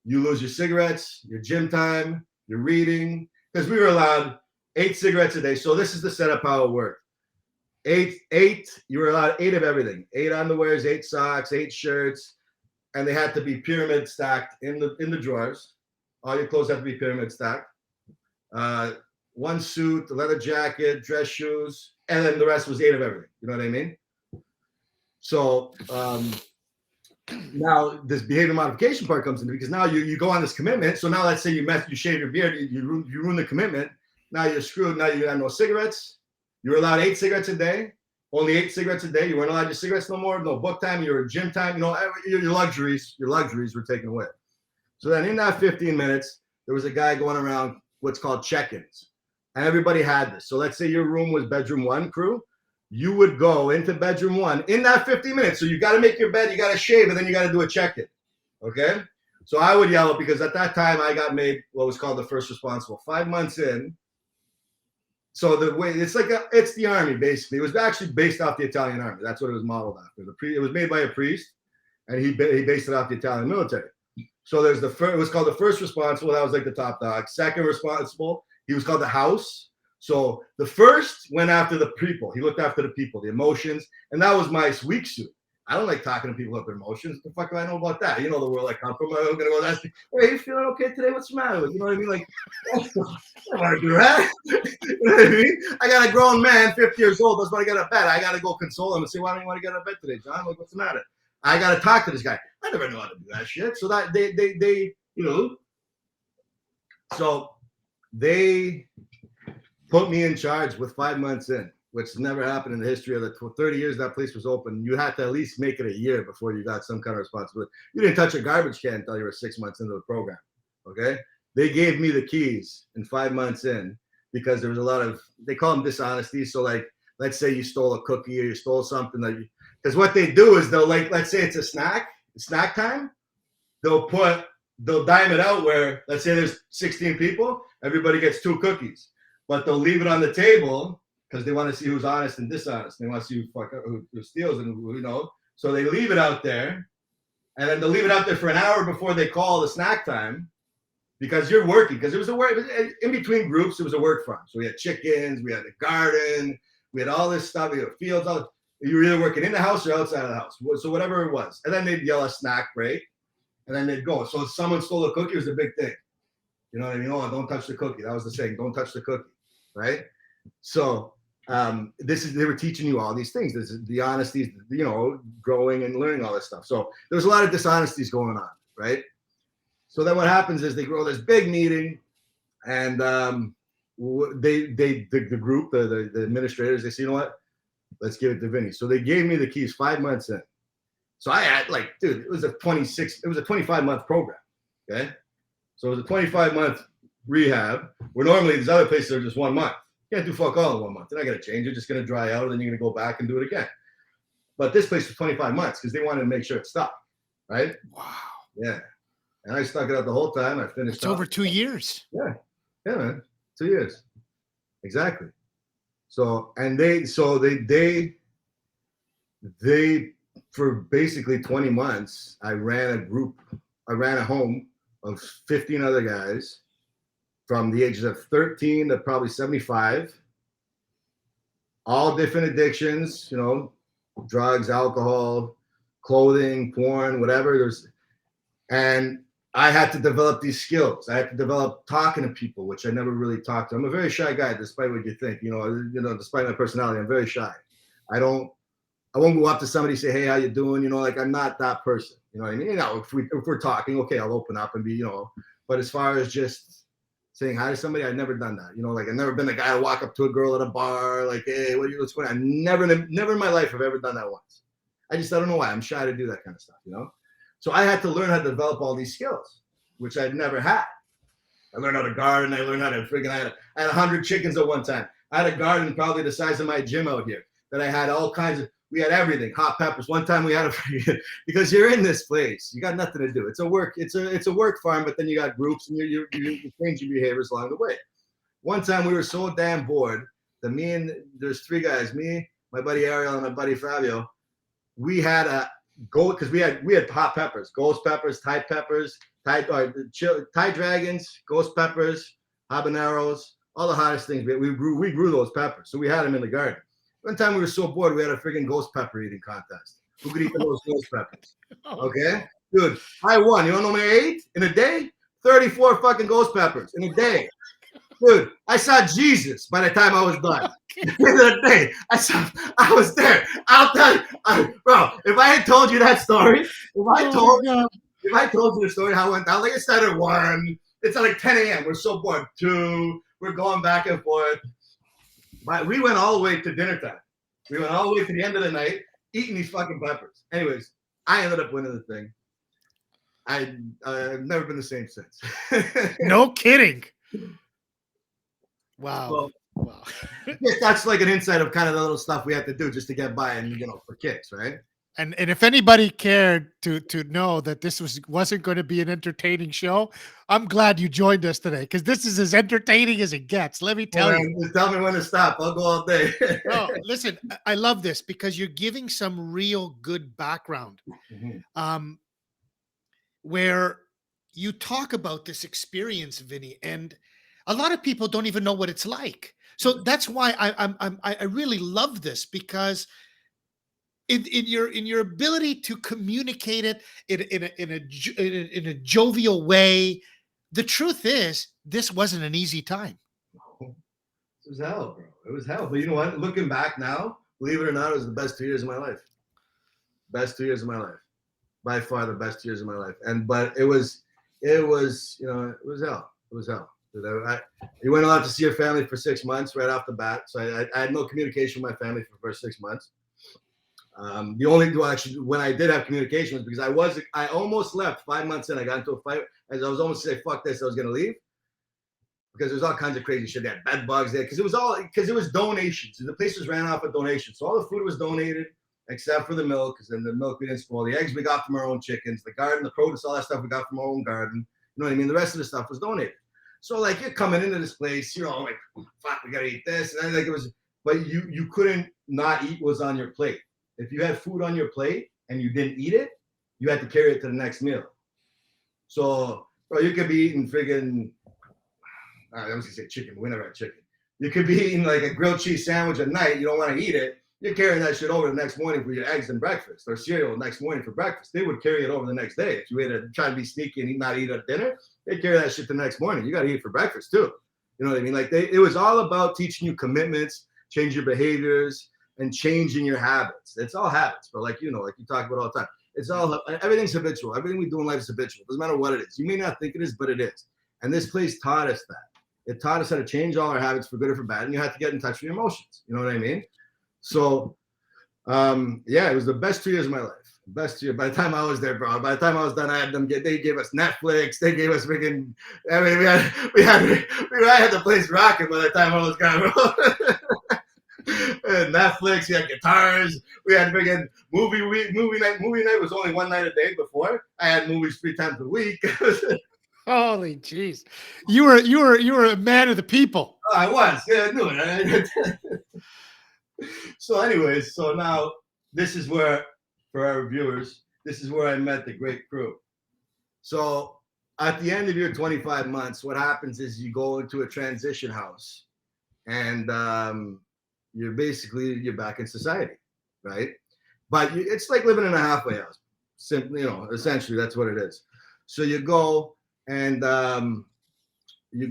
You lose your cigarettes, your gym time, your reading. Because we were allowed 8 cigarettes a day. So this is the setup how it worked. 8, you were allowed 8 of everything. 8 underwears, 8 socks, 8 shirts. And they had to be pyramid stacked in the drawers. All your clothes have to be pyramid stacked. 1 suit, a leather jacket, dress shoes, and then the rest was 8 of everything. You know what I mean? So now this behavior modification part comes in because now you go on this commitment. So now let's say you shave your beard, you ruin the commitment. Now you're screwed. Now you got no cigarettes. You're allowed 8 cigarettes a day. Only 8 cigarettes a day. You weren't allowed your cigarettes no more. No book time. Your gym time. Your luxuries were taken away. So then in that 15 minutes, there was a guy going around what's called check-ins. And everybody had this. So let's say your room was bedroom 1, crew. You would go into bedroom 1 in that 15 minutes. So you got to make your bed, you got to shave, and then you got to do a check-in. Okay? So I would yell because at that time I got made what was called the first responsible. 5 months in, So the way it's like it's the army basically. It was actually based off the Italian army. That's what it was modeled after. It was made by a priest, and he based it off the Italian military. So there's the first. It was called the first responsible. That was like the top dog. Second responsible, he was called the house. So the first went after the people. He looked after the people, the emotions, and that was my weak suit. I don't like talking to people about their emotions. What the fuck do I know about that? You know the world I come from. I'm gonna go. That's hey, you feeling okay today? What's the matter with you? You know what I mean? Like, I don't want to do that. You know what I mean? I got a grown man, 50 years old, doesn't want to get out of bed. I got to go console him and say, why don't you want to get out of bed today, John? Like, what's the matter? I got to talk to this guy. I never know how to do that shit. So that they you know, so they put me in charge with 5 months in, which never happened in the history of the 30 years that place was open. You had to at least make it a year before you got some kind of responsibility. You didn't touch a garbage can until you were 6 months into the program. Okay. They gave me the keys in 5 months in because there was a lot of, they call them dishonesty. So like, let's say you stole a cookie or you stole something that you, because what they do is they'll like, let's say it's a snack time. They'll dime it out where, let's say there's 16 people, everybody gets 2 cookies, but they'll leave it on the table because they want to see who's honest and dishonest. They want to see who steals and who, you know. So they leave it out there, and then they'll leave it out there for an hour before they call the snack time, because you're working. Because it was in between groups. It was a work farm. So we had chickens, we had a garden, we had all this stuff. We had fields. You were either working in the house or outside of the house. So whatever it was, and then they'd yell a snack break, and then they'd go. So if someone stole a cookie, it was a big thing. You know what I mean? Oh, don't touch the cookie. That was the saying. Don't touch the cookie, right? So they were teaching you all these things. This is the honesty, you know, growing and learning all this stuff. So there was a lot of dishonesties going on, right? So then what happens is they grow this big meeting, and the group, the administrators, they say, you know what? Let's give it to Vinny. So they gave me the keys 5 months in. So I had like, dude, it was a 25-month program. Okay. So it was a 25-month rehab, where normally these other places are just 1 month. You can't do fuck all in 1 month. They're not going to change. You're just going to dry out, and then you're going to go back and do it again. But this place was 25 months because they wanted to make sure it stopped. Right? Wow. Yeah. And I stuck it out the whole time. I finished. It's over 2 years. Yeah. Yeah, man. 2 years. Exactly. So, and they for basically 20 months, I ran a home of 15 other guys from the ages of 13 to probably 75, all different addictions, you know, drugs, alcohol, clothing, porn, whatever. And I had to develop these skills. I had to develop talking to people, which I never really talked to. I'm a very shy guy, despite what you think. You know, despite my personality, I'm very shy. I won't go up to somebody and say, hey, how you doing? You know, like, I'm not that person. You know what I mean? You know, if we're talking, okay, I'll open up and be, you know, but as far as just saying hi to somebody, I've never done that. You know, like, I've never been the guy to walk up to a girl at a bar, like, hey, what's going on? I never in my life have ever done that once. I don't know why. I'm shy to do that kind of stuff, you know? So I had to learn how to develop all these skills, which I'd never had. I learned how to garden. I learned how to I had 100 chickens at one time. I had a garden probably the size of my gym out here that I had all kinds of, we had everything, hot peppers. One time we had because you're in this place, you got nothing to do. It's a work farm, but then you got groups and you change your behaviors along the way. One time we were so damn bored that there's 3 guys, me, my buddy Ariel, and my buddy Fabio. We had a go because we had hot peppers, ghost peppers, Thai peppers, Thai dragons, ghost peppers, habaneros, all the hottest things. We grew those peppers, so we had them in the garden. One time we were so bored, we had a freaking ghost pepper eating contest. Who could eat the most ghost peppers? Okay, dude, I won. You don't know how many I ate in a day? 34 fucking ghost peppers in a day. Dude, I saw Jesus by the time I was done. The day I was there. I'll tell you, bro. If I had told you that story, if I told you the story how it went down, like it started at 1, it's at like 10 a.m. We're so bored. 2, we're going back and forth. But we went all the way to dinner time. We went all the way to the end of the night eating these fucking peppers. Anyways, I ended up winning the thing. I've never been the same since. No kidding. Wow. Well, wow. That's like an insight of kind of the little stuff we have to do just to get by and, you know, for kicks, right? And if anybody cared to know that this wasn't going to be an entertaining show, I'm glad you joined us today because this is as entertaining as it gets. Let me Well, tell you. man, just tell me when to stop. I'll go all day. No, listen, I love this because you're giving some real good background, Mhm. um, where you talk about this experience, Vinny, and a lot of people don't even know what it's like. So that's why I really love this because in your ability to communicate it in a jovial way. The truth is, this wasn't an easy time. It was hell, bro. It was hell. But you know what? Looking back now, believe it or not, it was the best 2 years of my life. Best 2 years of my life. By far the best years of my life. But it was, it was hell. It was hell. You went allowed to see your family for 6 months right off the bat. So I had no communication with my family for the first 6 months. The only well, actually when I did have communication was because I almost left 5 months in. I got into a fight as I was almost to say fuck this. I was gonna leave because there's all kinds of crazy shit. They had bed bugs there because it was donations. The place was ran off of donations, so all the food was donated except for the milk, because then the milk we didn't spoil. The eggs we got from our own chickens, the garden, the produce, all that stuff we got from our own garden. You know what I mean? The rest of the stuff was donated. So like you're coming into this place, like fuck, we gotta eat this, and then like it was, but you couldn't not eat what was on your plate. If you had food on your plate and you didn't eat it, you had to carry it to the next meal. So, bro, you could be eating friggin', I was gonna say chicken, but we never had chicken. You could be eating like a grilled cheese sandwich at night, you don't want to eat it. You're carrying that shit over the next morning for your eggs and breakfast, or cereal the next morning for breakfast. They would carry it over the next day. If you had to try to be sneaky and not eat at dinner, they carry that shit the next morning. You got to eat for breakfast too. You know what I mean? Like it was all about teaching you commitments, change your behaviors, and changing your habits. It's all habits, but like you talk about all the time. It's all everything's habitual. Everything we do in life is habitual. Doesn't matter what it is. You may not think it is, but it is. And this place taught us that. It taught us how to change all our habits for good or for bad, and you have to get in touch with your emotions. You know what I mean? So, it was the best 2 years of my life. Best year. By the time I was there, bro. By the time I was done, I had them. They gave us Netflix. They gave us freaking. I mean, I had the place rocking by the time I was gone. Netflix. We had guitars. We had freaking movie night. Movie night was only one night a day before. I had movies 3 times a week. Holy jeez, you were a man of the people. Oh, I was. Yeah, I knew it. So, anyways, so now this is where, for our viewers, this is where I met the great crew. So, at the end of your 25 months, what happens is you go into a transition house, and you're back in society, right? But it's like living in a halfway house. Simply, essentially, that's what it is. So you go and you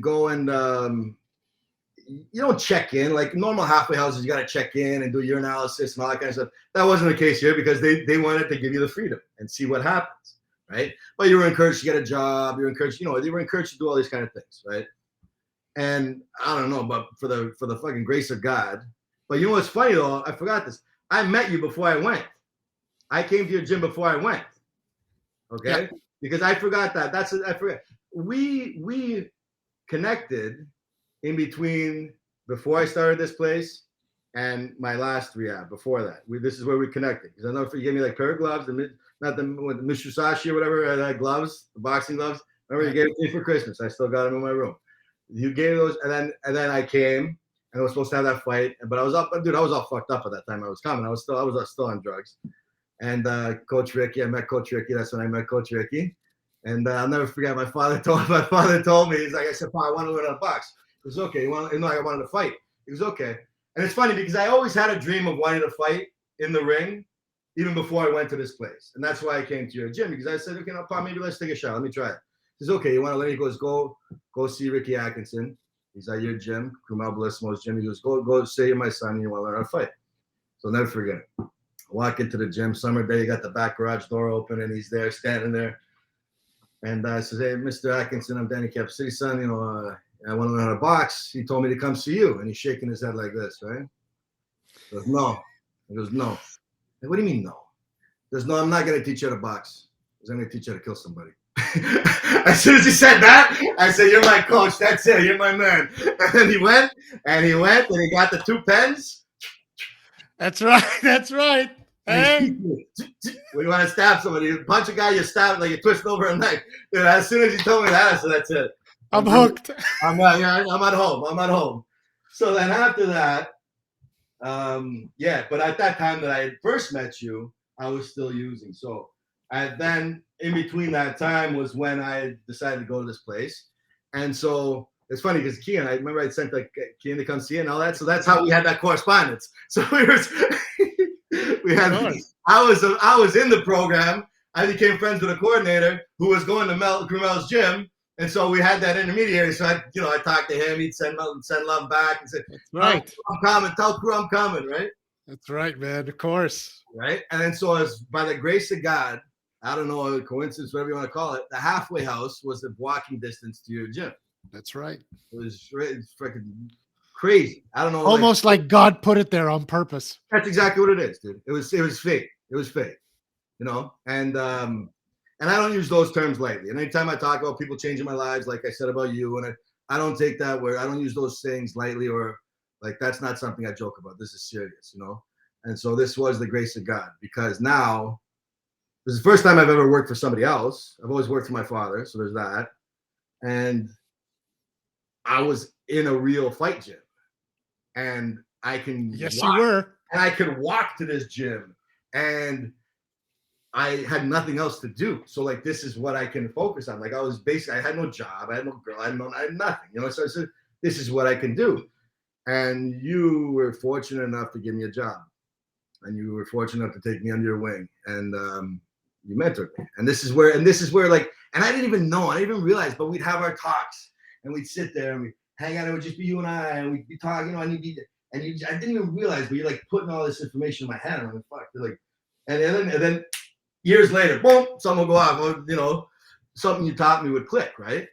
don't check in like normal halfway houses. You got to check in and do your analysis and all that kind of stuff. That wasn't the case here because they wanted to give you the freedom and see what happens, right? But you were encouraged to get a job. You're encouraged, they were encouraged to do all these kind of things, right? And I don't know, but for the fucking grace of God. But you know what's funny though? I forgot this. I met you before I went. I came to your gym before I went. Okay, yeah. Because I forgot that. I forgot. We connected in between before I started this place and my last rehab. Before that, this is where we connected. Because I know if you gave me like pair of gloves, not the Mishusashi or whatever, gloves, the boxing gloves. Remember, you gave it to me for Christmas. I still got them in my room. You gave those, and then I came and I was supposed to have that fight, but I was all fucked up at that time. I was coming. I was still on drugs. And Coach Ricky, I met Coach Ricky. That's when I met Coach Ricky. And I'll never forget. My father told me, he's like, I said, "Pa, I want to learn how to box." He goes, "Okay, I wanted to fight." He goes, "Okay." And it's funny because I always had a dream of wanting to fight in the ring, even before I went to this place. And that's why I came to your gym, because I said, "Okay, now, Pa, maybe let's take a shot. Let me try it." He says, "Okay, you want to learn?" He goes, go see Ricky Atkinson. He's at your gym, Kumail Bellissimo's gym. He goes, go say you're my son and you want to learn how to fight. So I'll never forget it. I walk into the gym, summer day, you got the back garage door open, and he's there, standing there. And I says, "Hey, Mr. Atkinson, I'm Danny Cappuccitti, son. I want to learn how to box. He told me to come see you." And he's shaking his head like this, right? He goes, "No." He goes, "No." Like, "What do you mean, no?" He goes, "No, I'm not going to teach you how to box. Because I'm going to teach you how to kill somebody." As soon as he said that, I said, "You're my coach. That's it. You're my man." And then he went, and he got the 2 pens. That's right. That's right. And he's Hey, when you want to stab somebody, you punch a guy, you stab like you twist over a knife. Dude, as soon as you told me that, I said, that's it. I'm hooked. I'm at home. I'm at home. So then after that, yeah, but at that time that I first met you, I was still using. So then in between that time was when I decided to go to this place. And so it's funny because Kian, I remember I sent like Kian to come see it and all that. So that's how we had that correspondence. So we had, I was in the program. I became friends with a coordinator who was going to Grumel's gym. And so we had that intermediary. So I talked to him. He'd send love back and say, Right. I'm coming. Tell crew I'm coming, right? That's right, man. Of course. Right. And then so as by the grace of God, I don't know, a coincidence, whatever you want to call it, the halfway house was a walking distance to your gym. That's right. It was freaking crazy. I don't know. Almost like God put it there on purpose. That's exactly what it is, dude. It was fake. It was fake. And I don't use those terms lightly. And anytime I talk about people changing my lives, like I said about you, and I don't take that word. I don't use those things lightly or like that's not something I joke about. This is serious, And so this was the grace of God because now this is the first time I've ever worked for somebody else. I've always worked for my father, so there's that. And I was in a real fight gym, and I can Yes, you were. And I could walk to this gym, and I had nothing else to do. So like, this is what I can focus on. Like I had no job. I had no girl. I had nothing, So I said, this is what I can do. And you were fortunate enough to give me a job, and you were fortunate enough to take me under your wing, and you mentored me. And this is where like, and I didn't even know, I didn't even realize, but we'd have our talks, and we'd sit there and we'd hang out. It would just be you and I, and we'd be talking. I didn't even realize, but you're like putting all this information in my head. And I'm like, fuck. You're like, and then years later, boom, something will go off. Something you taught me would click, right?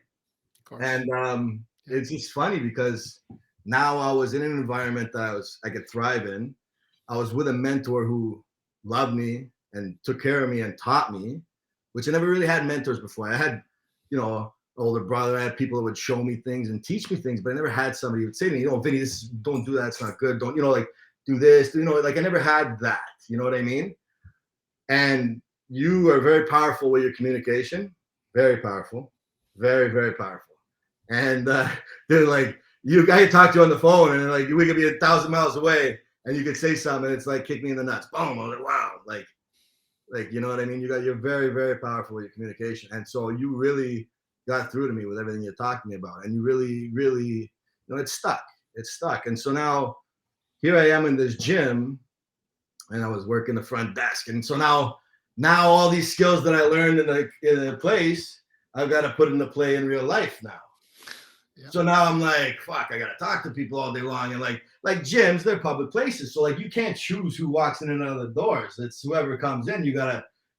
And it's just funny because now I was in an environment that I could thrive in. I was with a mentor who loved me and took care of me and taught me, which I never really had mentors before. I had, older brother. I had people that would show me things and teach me things, but I never had somebody who would say to me, Vinny, don't do that. It's not good. Don't, like do this, like I never had that. You know what I mean? And you are very powerful with your communication. Very powerful. Very, very powerful. And they're like, I talk to you on the phone and like, we could be 1,000 miles away and you could say something. And it's like, kick me in the nuts. Boom. I'm like, wow. Like, you know what I mean? You're very, very powerful with your communication. And so you really got through to me with everything you're talking about. And you really, really, it stuck. It stuck. And so now here I am in this gym and I was working the front desk. And so now all these skills that I learned in the place, I've got to put into play in real life now. Yeah. So now I'm like, fuck, I got to talk to people all day long. And like gyms, they're public places. So like, you can't choose who walks in and out of the doors. It's whoever comes in,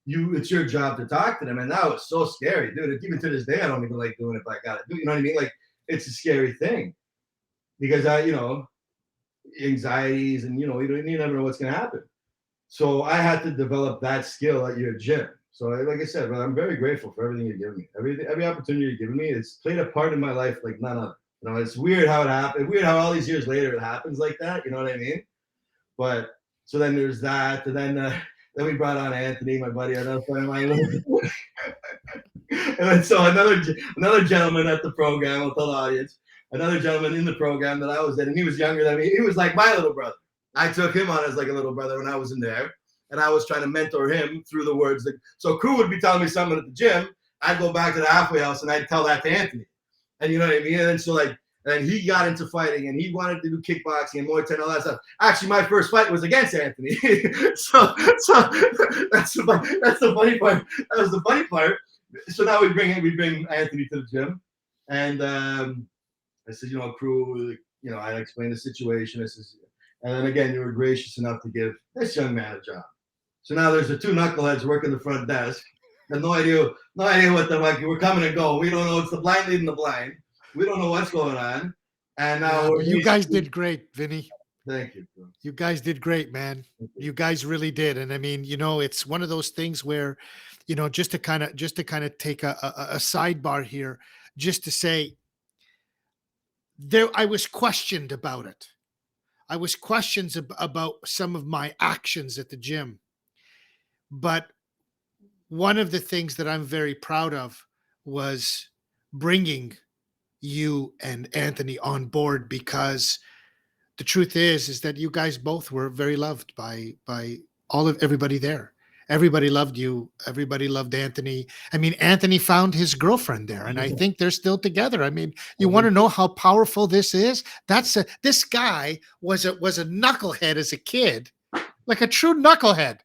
it's your job to talk to them. And that was so scary, dude. Even to this day, I don't even like doing it if I got to do, you know what I mean? Like, it's a scary thing because anxieties and, you never know what's going to happen. So I had to develop that skill at your gym. So like I said, I'm very grateful for everything you've given me. Every opportunity you've given me, it's played a part in my life like none other. It's weird how it happened. Weird how all these years later it happens like that. You know what I mean? But so then there's that. And then we brought on Anthony, my buddy, another friend of mine. And then so another gentleman at the program, I'll tell the audience, another gentleman in the program that I was in, and he was younger than me. He was like my little brother. I took him on as like a little brother when I was in there. And I was trying to mentor him through the words. So crew would be telling me something at the gym. I'd go back to the halfway house and I'd tell that to Anthony. And you know what I mean? And then so and he got into fighting and he wanted to do kickboxing and Muay Thai and all that stuff. Actually, my first fight was against Anthony. so that's the funny part. That was the funny part. So now we bring Anthony to the gym. And I said, crew, I explained the situation. And then again, you were gracious enough to give this young man a job. So now there's the two knuckleheads working the front desk. And no idea what the fuck, we're coming and going. We don't know. It's the blind leading the blind. We don't know what's going on. And now you guys did great, Vinny. Thank you, bro. You guys did great, man. You guys really did. And I mean, it's one of those things where, just to kind of take a sidebar here, just to say I was questioned about it. I was questioned about some of my actions at the gym. But one of the things that I'm very proud of was bringing you and Anthony on board, because the truth is that you guys both were very loved by all of everybody there. Everybody loved you. Everybody loved Anthony. I mean, Anthony found his girlfriend there, and I think they're still together. I mean, you want to know how powerful this is? This guy was a knucklehead as a kid, like a true knucklehead.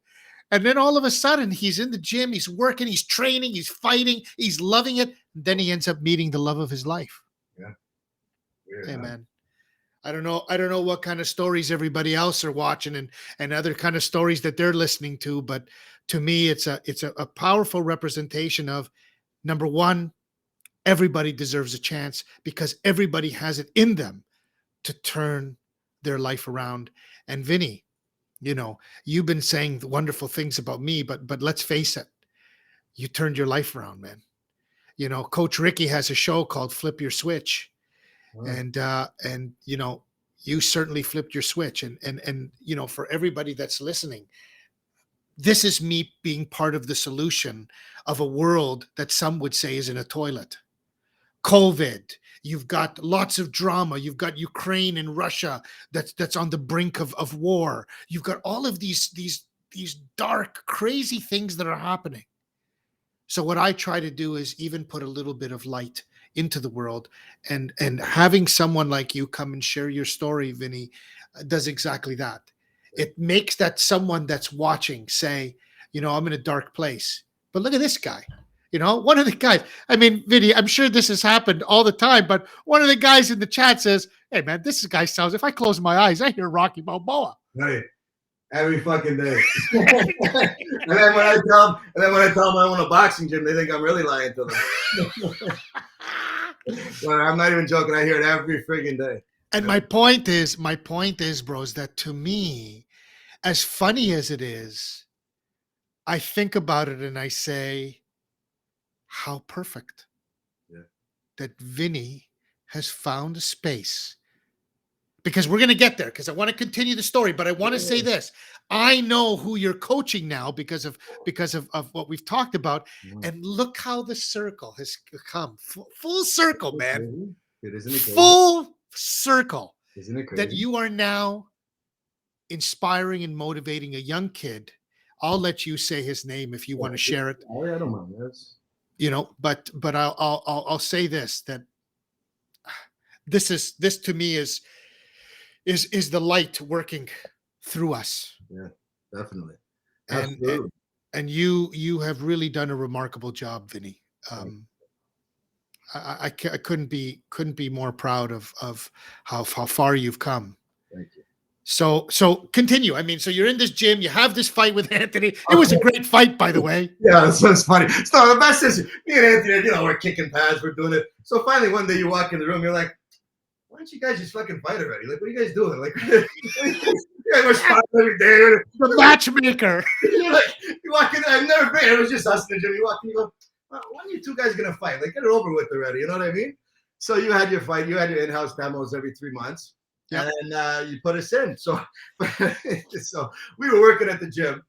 And then all of a sudden, he's in the gym, he's working, he's training, he's fighting, he's loving it. Then he ends up meeting the love of his life. Yeah. Weird, Hey, huh? man. I don't know what kind of stories everybody else are watching, and other kind of stories that they're listening to, but to me it's a powerful representation of, number one, everybody deserves a chance because everybody has it in them to turn their life around. And Vinny, you've been saying wonderful things about me, but let's face it, you turned your life around, man. Coach Ricky has a show called Flip Your Switch, Wow. and you certainly flipped your switch. And for everybody that's listening, this is me being part of the solution of a world that some would say is in a toilet. COVID, you've got lots of drama, you've got Ukraine and Russia that's on the brink of war, you've got all of these dark, crazy things that are happening. So what I try to do is even put a little bit of light into the world, and having someone like you come and share your story, Vinny, does exactly that. It makes that someone that's watching say, I'm in a dark place, but look at this guy. One of the guys, I mean, Vinny, I'm sure this has happened all the time, but one of the guys in the chat says, hey man, this guy sounds, if I close my eyes, I hear Rocky Balboa. Right. Every fucking day. and then when I tell them I own a boxing gym, they think I'm really lying to them. But I'm not even joking. I hear it every friggin' day. And my point is, bros, that to me, as funny as it is, I think about it and I say, how perfect that Vinny has found a space. Because we're going to get there, because I want to continue the story, but I want to say this. I know who you're coaching now because of what we've talked about. And look how the circle has come. Full circle, man. Isn't it crazy? Full circle. Isn't it crazy? That you are now inspiring and motivating a young kid. I'll let you say his name if you want to share it. Oh, yeah, I don't mind. Yes. But I'll say this, that this to me is the light working through us. Yeah, definitely. And you have really done a remarkable job, Vinny. I couldn't be more proud of how far you've come. Thank you. So continue. I mean, so you're in this gym, you have this fight with Anthony. It was a great fight, by the way. Yeah, that's funny. So the best is me and Anthony, we're kicking pads, we're doing it. So finally one day you walk in the room, you're like, why don't you guys just fucking fight already? Like, what are you guys doing? Like, we're sparring every day. The matchmaker. You're like, you walk in, I've never been. It was just us in the gym. You walk in, you go, when are you two guys gonna fight? Like, get it over with already. You know what I mean? So you had your fight. You had your in-house demos every 3 months, and then you put us in. So, so we were working at the gym,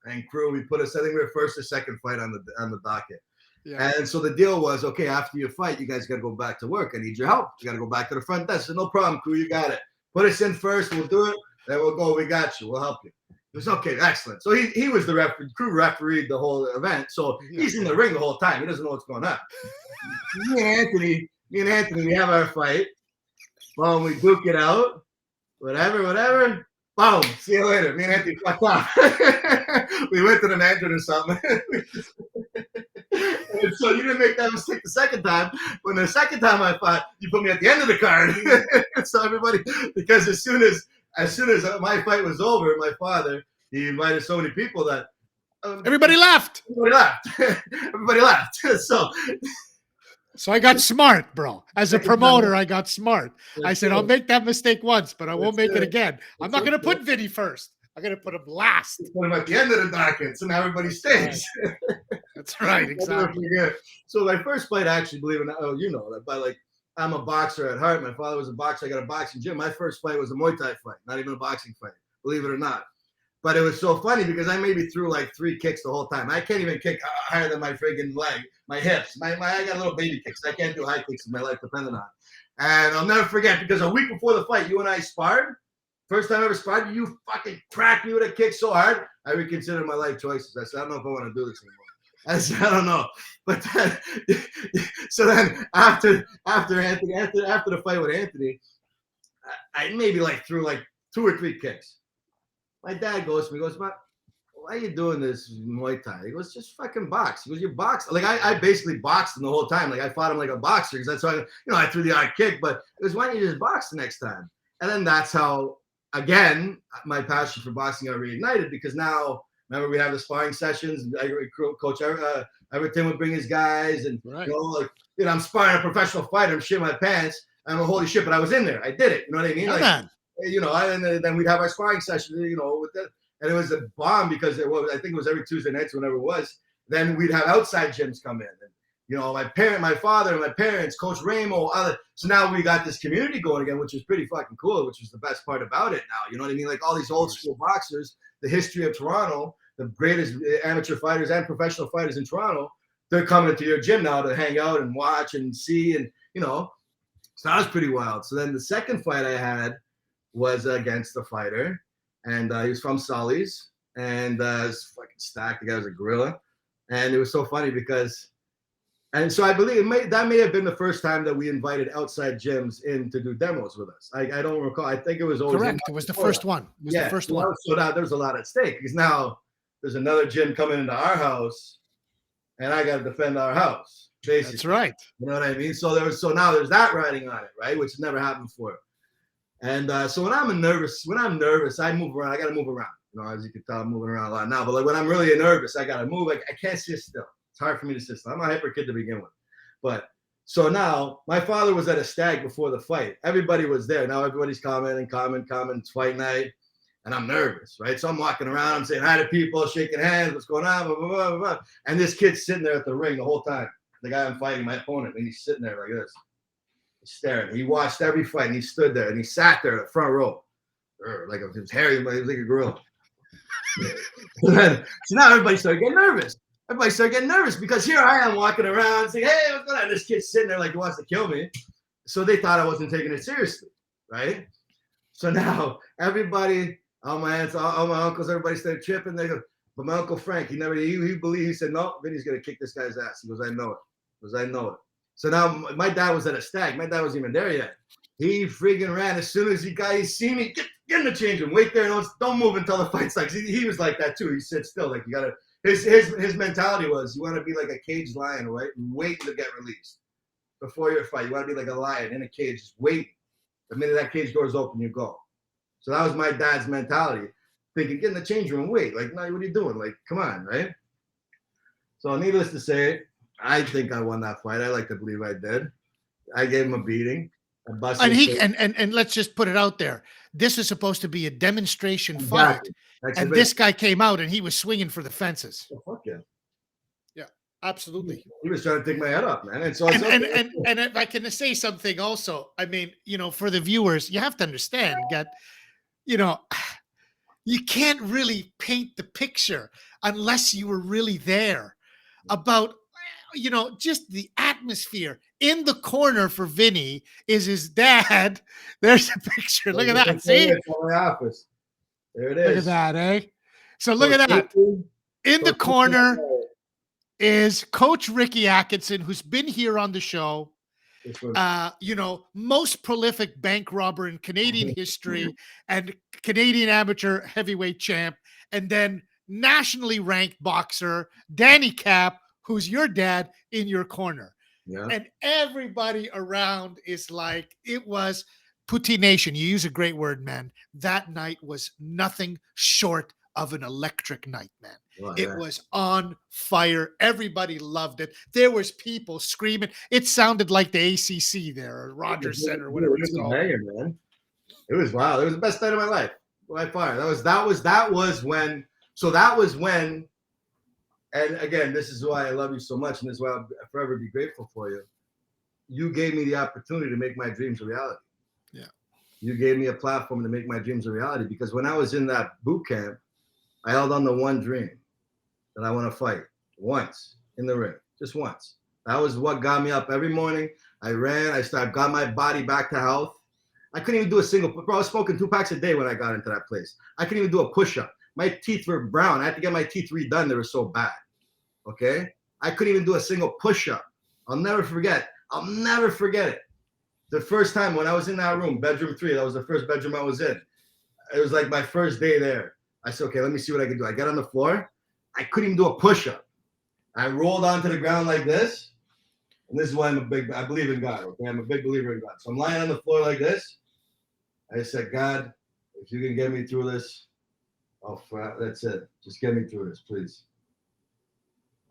and crew. We put us. I think we were first or second fight on the docket. Yeah. And so the deal was, okay, after your fight, you guys got to go back to work. I need your help. You got to go back to the front desk. So no problem, crew. You got it. Put us in first. We'll do it. Then we'll go. We got you. We'll help you. It was okay. Excellent. So he was the crew refereed the whole event. So he's in the ring the whole time. He doesn't know what's going on. Me and Anthony, we have our fight. Boom, we duke it out. Whatever. Boom. See you later. Me and Anthony fucked off. We went to the mansion or something. And so you didn't make that mistake the second time. When the second time I fought, you put me at the end of the card. So everybody, because as soon as my fight was over, my father, he invited so many people that everybody left. Everybody left. So I got smart, bro. As a promoter, I got smart. I said, I'll make that mistake once, but I won't make it again. I'm not going to put Vinny first. I'm going to put him last. Put him at the end of the docket, so now everybody stays. That's right, exactly. So my first fight, actually, believe it or not, you know that, but I'm a boxer at heart. My father was a boxer. I got a boxing gym. My first fight was a Muay Thai fight, not even a boxing fight, believe it or not. But it was so funny because I maybe threw like 3 kicks the whole time. I can't even kick higher than my friggin' leg, my hips. I got little baby kicks. I can't do high kicks in my life depending on. And I'll never forget because a week before the fight, you and I sparred. First time I ever sparred, you fucking cracked me with a kick so hard, I reconsidered my life choices. I said, I don't know if I want to do this anymore. I said, I don't know. But then, so then after the fight with Anthony, I maybe like threw like 2 or 3 kicks. My dad goes to me, why are you doing this Muay Thai? He goes, just fucking box. He goes, you box. Like I basically boxed him the whole time. Like I fought him like a boxer because that's why, I threw the odd kick, but it was, why don't you just box the next time? And then that's how, again, my passion for boxing got reignited because now, remember, we have the sparring sessions. Coach Everton would bring his guys, and right. I'm sparring a professional fighter. I'm shitting my pants. I'm a holy shit, but I was in there. I did it. You know what I mean? And then we'd have our sparring session. With that, and it was a bomb because I think it was every Tuesday nights, whenever it was. Then we'd have outside gyms come in. And, my father, and my parents, Coach Ramo, so now we got this community going again, which is pretty fucking cool, which was the best part about it now. You know what I mean? Like all these old school boxers, the history of Toronto, the greatest amateur fighters and professional fighters in Toronto, they're coming to your gym now to hang out and watch and see. And, so that was pretty wild. So then the second fight I had was against the fighter, and he was from Sully's, and was fucking stacked. The guy was a gorilla. And it was so funny because, and so I believe that may have been the first time that we invited outside gyms in to do demos with us. I don't recall. I think it was always correct. It was the first one. It was the first one. So now there's a lot at stake because now there's another gym coming into our house, and I got to defend our house. Basically. That's right. You know what I mean? So now there's that riding on it, right? Which never happened before. And so when I'm nervous, I move around. I got to move around. As you can tell, I'm moving around a lot now. But like when I'm really nervous, I got to move. I can't sit still. It's hard for me to sit still. I'm a hyper kid to begin with. But so now my father was at a stag before the fight. Everybody was there. Now everybody's commenting. It's fight night. And I'm nervous, right? So I'm walking around. I'm saying hi to people, shaking hands. What's going on? Blah, blah, blah, blah. And this kid's sitting there at the ring the whole time. The guy I'm fighting, my opponent. And he's sitting there like this. He's staring. He watched every fight. And he stood there. And he sat there in the front row. Like it was hairy. He was like a gorilla. So now everybody started getting nervous. Because here I am walking around saying, hey, what's going on? This kid's sitting there like he wants to kill me. So they thought I wasn't taking it seriously, right? So now everybody, all my aunts, all my uncles, everybody started tripping. They go, but my Uncle Frank, he believed, he said, no, Vinny's going to kick this guy's ass. He goes, I know it. So now my dad was at a stag. My dad wasn't even there yet. He freaking ran as soon as he see me, get in the change room, wait there, don't move until the fight starts. He was like that too. He said still, like you gotta. His mentality was you want to be like a caged lion, right? Wait to get released before your fight. You want to be like a lion in a cage, just wait. The minute that cage door is open, you go. So that was my dad's mentality, thinking get in the change room, wait. Like, no, what are you doing? Like, come on, right? So needless to say, I think I won that fight. I like to believe I did. I gave him a beating. And let's just put it out there. This is supposed to be a demonstration fight, and this guy came out and he was swinging for the fences. Oh, fuck yeah, yeah, absolutely. He was trying to take my head off, man. And so, and if I can say something also, I mean, for the viewers, you have to understand that, you can't really paint the picture unless you were really there about. Just the atmosphere. In the corner for Vinny is his dad. There's a picture. Look at that. See? My office. There it is. Look at that, eh? So look at that. In the corner is Coach Ricky Atkinson, who's been here on the show. Most prolific bank robber in Canadian history and Canadian amateur heavyweight champ, and then nationally ranked boxer Danny Cap, who's your dad, in your corner. Yeah. And everybody around is like, it was Putti Nation. You use a great word, man. That night was nothing short of an electric night, man. Oh, it was on fire. Everybody loved it. There was people screaming. It sounded like the ACC there, or Rogers Center, whatever it's called. Man. It was wild. It was the best night of my life by far. That was when. And again, this is why I love you so much, and this is why I'll forever be grateful for you. You gave me the opportunity to make my dreams a reality. Yeah. You gave me a platform to make my dreams a reality, because when I was in that boot camp, I held on to one dream that I want to fight once in the ring, just once. That was what got me up every morning. I ran. Got my body back to health. I couldn't even do a single. Bro, I was smoking 2 packs a day when I got into that place. I couldn't even do a push-up. My teeth were brown. I had to get my teeth redone. They were so bad. Okay, I couldn't even do a single push-up. I'll never forget. I'll never forget it. The first time when I was in that room, bedroom 3, that was the first bedroom I was in. It was like my first day there. I said, okay, let me see what I can do. I got on the floor. I couldn't even do a push-up. I rolled onto the ground like this. And this is why I believe in God. Okay, I'm a big believer in God. So I'm lying on the floor like this. I said, God, if you can get me through this, that's it. Just get me through this, please.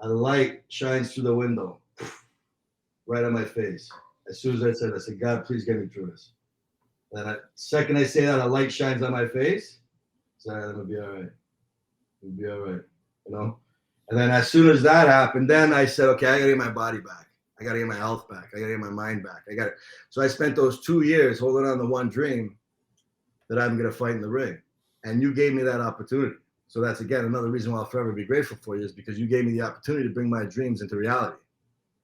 A light shines through the window, right on my face. As soon as I said, God, please get me through this. And the second I say that, a light shines on my face. I said, it'll be all right. It'll be all right, you know? And then as soon as that happened, then I said, okay, I got to get my body back. I got to get my health back. I got to get my mind back. So I spent those 2 years holding on to one dream that I'm going to fight in the ring. And you gave me that opportunity. So that's, again, another reason why I'll forever be grateful for you, is because you gave me the opportunity to bring my dreams into reality,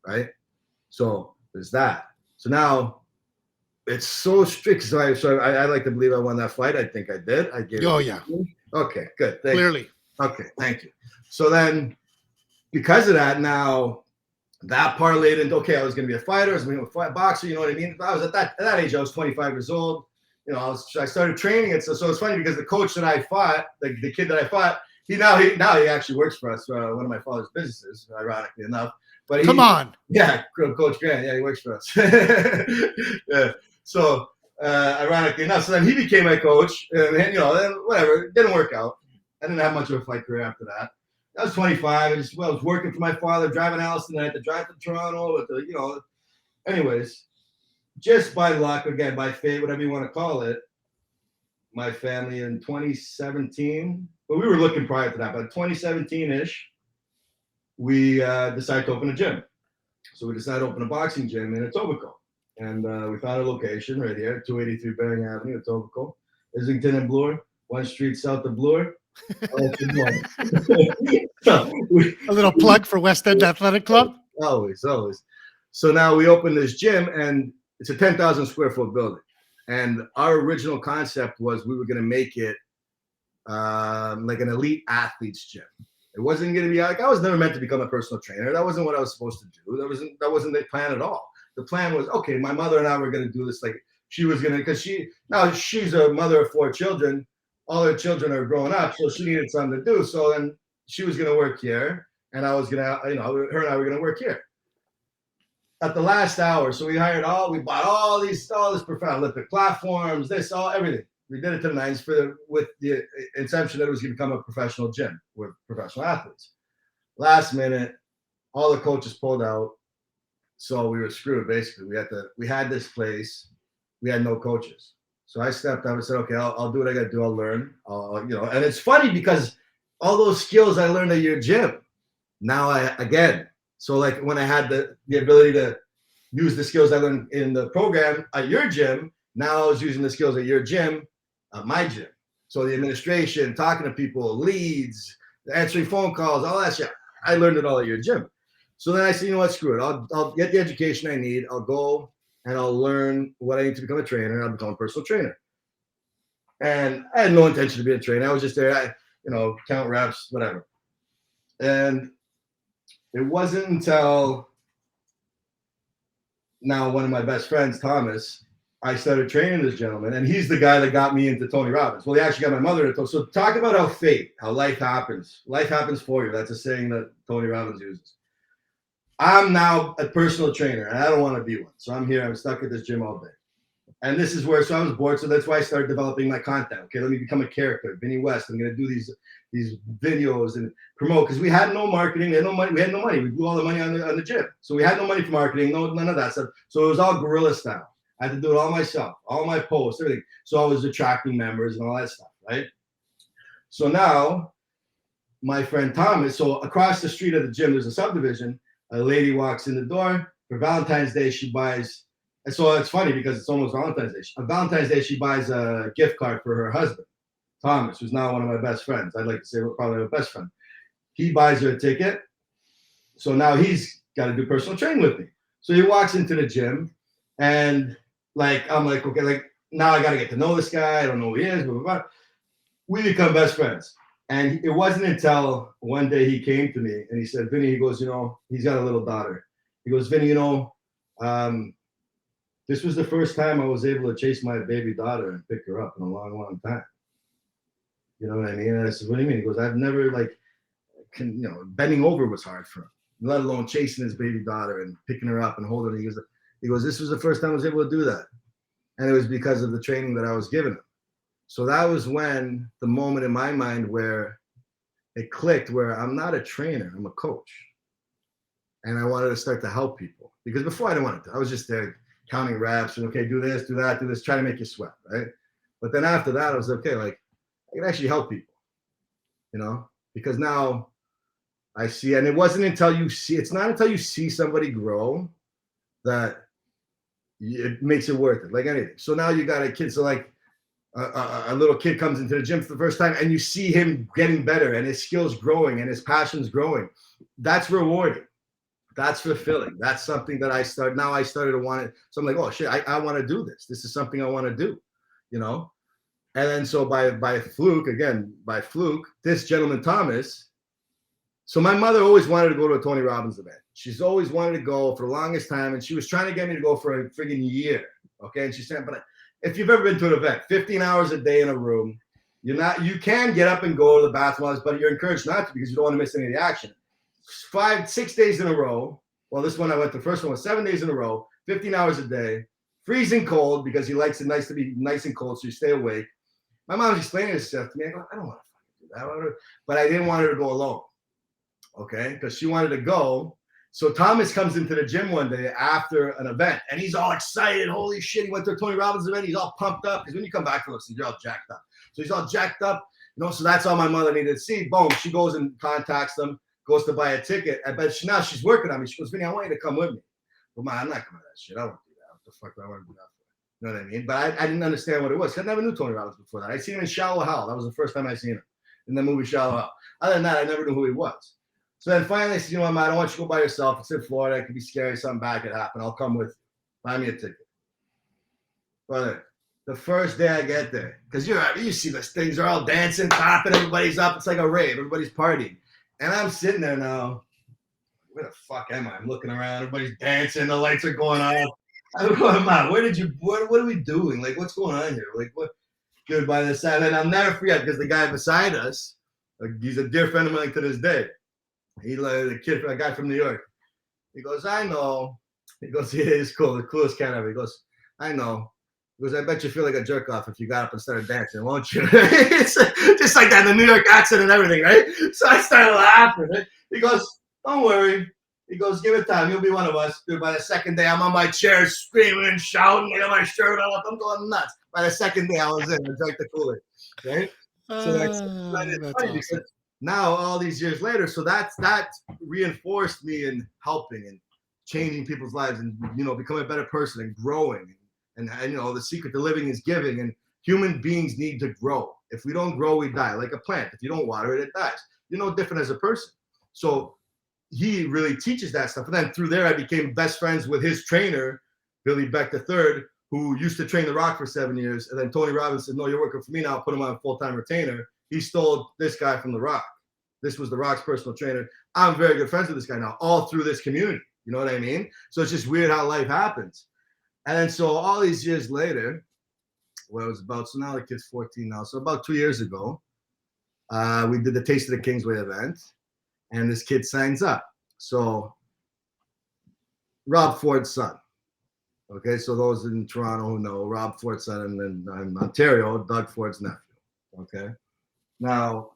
right? So there's that. So now it's so strict. So I like to believe I won that fight. I think I did. I gave Oh, yeah. Okay, good. Thank Clearly. you. Okay, thank you. So then because of that, now that parlayed into, okay, I was going to be a fighter. I was going to be a boxer. You know what I mean? I was at that age, I was 25 years old. You know, I started training it. So it's funny because the coach that I fought, the kid that I fought, he actually works for us, one of my father's businesses, ironically enough. But Come on. Yeah, Coach Grant. Yeah, he works for us. Yeah. So ironically enough, so then he became my coach, and then whatever, it didn't work out. I didn't have much of a fight career after that. I was 25. I was working for my father, driving Allison. I had to drive to Toronto anyways. Just by luck, again, by fate, whatever you want to call it, my family in 2017, but we were looking prior to that, but 2017-ish, we decided to open a gym. So we decided to open a boxing gym in Etobicoke. And we found a location right here, 283 Bering Avenue, Etobicoke, Islington and Bloor, 1 street south of Bloor. A little plug for West End Athletic Club. Always. So now we opened this gym, and it's a 10,000 square foot building. And our original concept was we were going to make it like an elite athlete's gym. It wasn't going to be like, I was never meant to become a personal trainer. That wasn't what I was supposed to do. That wasn't the plan at all. The plan was, okay, my mother and I were going to do this. Like she was going to, because she's a mother of 4 children. All her children are growing up, so she needed something to do. So then she was going to work here, and I was going to, her and I were going to work here. At the last hour, so we bought all this profound Olympic platforms, everything. We did it to the nines with the intention that it was going to become a professional gym with professional athletes. Last minute, all the coaches pulled out, so we were screwed. Basically, we had this place, we had no coaches. So I stepped up and said, okay, I'll do what I got to do. I'll learn. And it's funny because all those skills I learned at your gym, now so like when I had the ability to use the skills I learned in the program at your gym, now I was using the skills at your gym, at my gym. So the administration, talking to people, leads, answering phone calls, all that shit, I learned it all at your gym. So then I said, you know what, screw it. I'll get the education I need. I'll go and I'll learn what I need to become a trainer. I'll become a personal trainer. And I had no intention to be a trainer. I was just there, count reps, whatever. And it wasn't until now one of my best friends, Thomas, I started training this gentleman, and he's the guy that got me into Tony Robbins. Well, he actually got my mother to. So talk about how life happens. Life happens for you. That's a saying that Tony Robbins uses. I'm now a personal trainer, and I don't want to be one. So I'm here. I'm stuck at this gym all day. And this is where, so I was bored. So that's why I started developing my content. Okay, let me become a character. Vinny West. I'm going to do these videos and promote, because we had no marketing. We had no money. We blew all the money on the gym. So we had no money for marketing, none of that stuff. So it was all guerrilla style. I had to do it all myself, all my posts, everything. So I was attracting members and all that stuff, right? So now my friend Thomas, so across the street of the gym, there's a subdivision. A lady walks in the door. For Valentine's Day, she buys, and so it's funny because it's almost Valentine's Day. On Valentine's Day, she buys a gift card for her husband. Thomas, who's now one of my best friends. I'd like to say probably my best friend. He buys her a ticket. So now he's got to do personal training with me. So he walks into the gym and like, I'm like, okay, like now I got to get to know this guy. I don't know who he is, blah, blah, blah. We become best friends. And it wasn't until one day he came to me and he said, Vinny, he goes, he's got a little daughter. He goes, Vinny, this was the first time I was able to chase my baby daughter and pick her up in a long, long time. You know what I mean? And I said, what do you mean? He goes, I've never bending over was hard for him, let alone chasing his baby daughter and picking her up and holding her. He goes, this was the first time I was able to do that. And it was because of the training that I was giving him. So that was when the moment in my mind where it clicked, where I'm not a trainer, I'm a coach. And I wanted to start to help people. Because before I didn't want to. I was just there counting reps and, okay, do this, do that, do this, try to make you sweat, right? But then after that, I was okay, like, I can actually help people, because now I see, and it wasn't until it's not until you see somebody grow that it makes it worth it, like anything. So now you got a kid, so like a little kid comes into the gym for the first time and you see him getting better and his skills growing and his passions growing. That's rewarding. That's fulfilling. That's something that I started to want it. So I'm like, oh shit, I want to do this. This is something I want to do, And then so by fluke, this gentleman, Thomas, so my mother always wanted to go to a Tony Robbins event. She's always wanted to go for the longest time. And she was trying to get me to go for a friggin' year. Okay. And she said, but if you've ever been to an event, 15 hours a day in a room, you can get up and go to the bathroom, but you're encouraged not to because you don't want to miss any of the action. 5-6 days in a row. Well, this one I went, the first one was 7 days in a row, 15 hours a day, freezing cold because he likes it nice to be nice and cold. So you stay awake. My mom's explaining this stuff to me. I go, I don't want to do that. But I didn't want her to go alone. Okay. Because she wanted to go. So Thomas comes into the gym one day after an event and he's all excited. Holy shit. He went to a Tony Robbins event. He's all pumped up because when you come back from those, you're all jacked up. So he's all jacked up, so that's all my mother needed to see. Boom. She goes and contacts them, goes to buy a ticket. But now she's working on me. She goes, Vinny, I want you to come with me. But man, I'm not coming to that shit. I won't do that. What the fuck do I want to do that for? You know what I mean? But I didn't understand what it was. I never knew Tony Robbins before that. I seen him in Shallow Hal. That was the first time I seen him in the movie Shallow Hal. Other than that, I never knew who he was. So then finally I said, I don't want you to go by yourself. It's in Florida. It could be scary. Something bad could happen. I'll come with you. Buy me a ticket. Brother, the first day I get there, because you see those things, they're all dancing, clapping, everybody's up. It's like a rave. Everybody's partying. And I'm sitting there now. Where the fuck am I? I'm looking around. Everybody's dancing. The lights are going off. I'm going, man, what are we doing? Like, what's going on here? Like, what? Good, by the side. And I'll never forget because the guy beside us, he's a dear friend of mine to this day. A guy from New York. He goes, I know. He goes, yeah, he's cool. The coolest cat ever. He goes, I know. He goes, I bet you feel like a jerk off if you got up and started dancing, won't you? It's just like that, the New York accent and everything, right? So I started laughing. Right? He goes, don't worry. He goes, give it time. You'll be one of us. Dude, by the second day, I'm on my chair screaming, shouting. I got my shirt off. I'm going nuts. By the second day, I was in. I drank the Kool-Aid. Right? So that's funny awesome. Because now, all these years later, so that reinforced me in helping and changing people's lives and, becoming a better person and growing. And the secret to living is giving. And human beings need to grow. If we don't grow, we die. Like a plant. If you don't water it, it dies. You're no different as a person. So he really teaches that stuff. And then through there, I became best friends with his trainer, Billy Beck III, who used to train The Rock for 7 years. And then Tony Robbins said, no, you're working for me now. I'll put him on a full-time retainer. He stole this guy from The Rock. This was The Rock's personal trainer. I'm very good friends with this guy now, all through this community. You know what I mean? So it's just weird how life happens. And then so all these years later, so now the kid's 14 now. So about 2 years ago, we did the Taste of the Kingsway event, and this kid signs up. So Rob Ford's son. Okay, so those in Toronto who know, Rob Ford's son, and then in Ontario, Doug Ford's nephew. Okay. Now,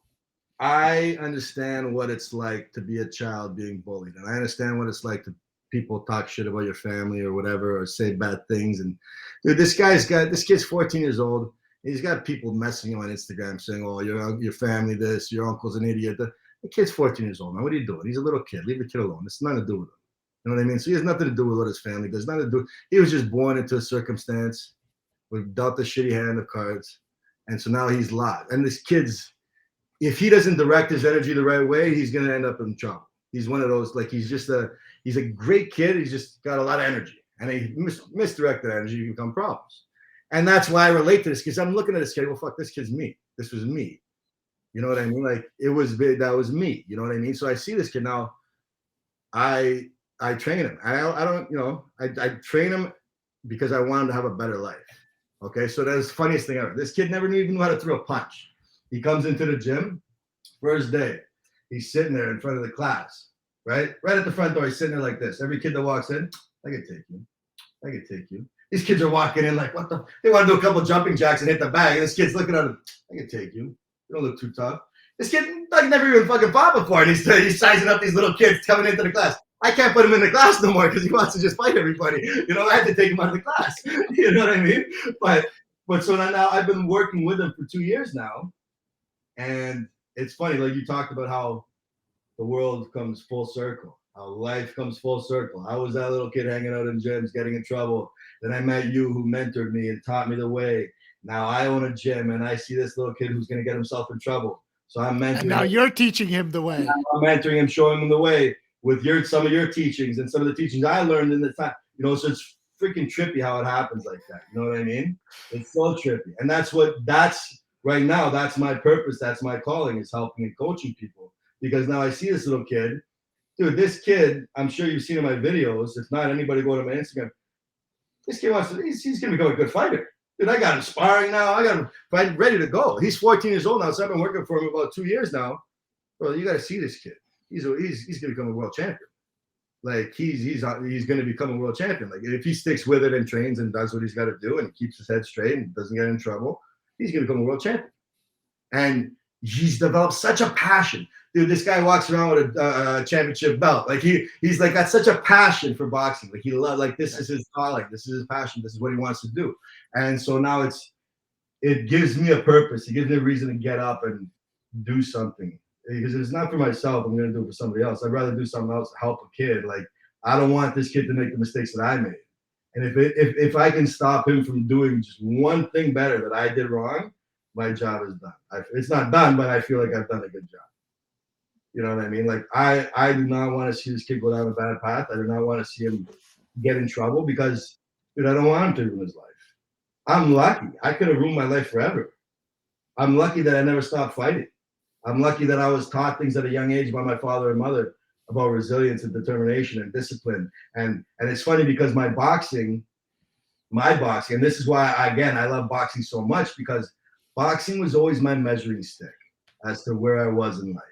I understand what it's like to be a child being bullied, and I understand what it's like to people talk shit about your family or whatever, or say bad things. And dude, this kid's 14 years old. He's got people messaging him on Instagram saying, "Oh, your family this, your uncle's an idiot." The kid's 14 years old, man. What are you doing? He's a little kid. Leave the kid alone. It's nothing to do with him. You know what I mean? So he has nothing to do with what his family does. Nothing to do. He was just born into a circumstance, was dealt a shitty hand of cards, And so now he's lost. And this kid's, if he doesn't direct his energy the right way, he's gonna end up in trouble. He's one of those, like he's a great kid. He's just got a lot of energy, and he misdirected energy can become problems. And that's why I relate to this, because I'm looking at this kid. Well, fuck, this kid's me. This was me. You know what I mean? Like that was me. You know what I mean? So I see this kid now. I train him. I don't, I train him because I want him to have a better life. Okay, so that's the funniest thing ever. This kid never even knew how to throw a punch. He comes into the gym, first day. He's sitting there in front of the class, right? Right at the front door. He's sitting there like this. Every kid that walks in, I can take you. I can take you. These kids are walking in like, what the? They want to do a couple jumping jacks and hit the bag. And this kid's looking at him. I can take you. You don't look too tough. This kid like never even fucking fought before, and he's sizing up these little kids coming into the class. I can't put him in the class no more because he wants to just fight everybody. You know, I had to take him out of the class. You know what I mean? But so now I've been working with him for 2 years now, and it's funny. Like you talked about how the world comes full circle, how life comes full circle. I was that little kid hanging out in gyms, getting in trouble. Then I met you, who mentored me and taught me the way. Now I own a gym, and I see this little kid who's going to get himself in trouble. So I'm mentoring. And now you're teaching him the way. I'm mentoring him, showing him the way with some of your teachings and some of the teachings I learned in the time. You know, so it's freaking trippy how it happens like that. You know what I mean? It's so trippy, and that's right now. That's my purpose. That's my calling, is helping and coaching people. Because now I see this little kid, dude. This kid, I'm sure you've seen in my videos. If not, anybody go to my Instagram. This kid he's going to become a good fighter. Dude, I got him sparring now. I got him ready to go. He's 14 years old now, so I've been working for him about 2 years now. Well, you got to see this kid. He's going to become a world champion. Like he's going to become a world champion. Like if he sticks with it and trains and does what he's got to do and keeps his head straight and doesn't get in trouble, he's going to become a world champion. And he's developed such a passion. Dude, this guy walks around with a championship belt. Like he's like got such a passion for boxing. Like he loves, like this is his calling. This is his passion. This is what he wants to do. And so now it gives me a purpose. It gives me a reason to get up and do something. Because if it's not for myself, I'm going to do it for somebody else. I'd rather do something else to help a kid. Like I don't want this kid to make the mistakes that I made. And if I can stop him from doing just one thing better that I did wrong, my job is done. It's not done, but I feel like I've done a good job. You know what I mean? Like I do not want to see this kid go down a bad path. I do not want to see him get in trouble because, dude, I don't want him to ruin his life. I'm lucky. I could have ruined my life forever. I'm lucky that I never stopped fighting. I'm lucky that I was taught things at a young age by my father and mother about resilience and determination and discipline. And it's funny because my boxing, and this is why, again, I love boxing so much, because boxing was always my measuring stick as to where I was in life.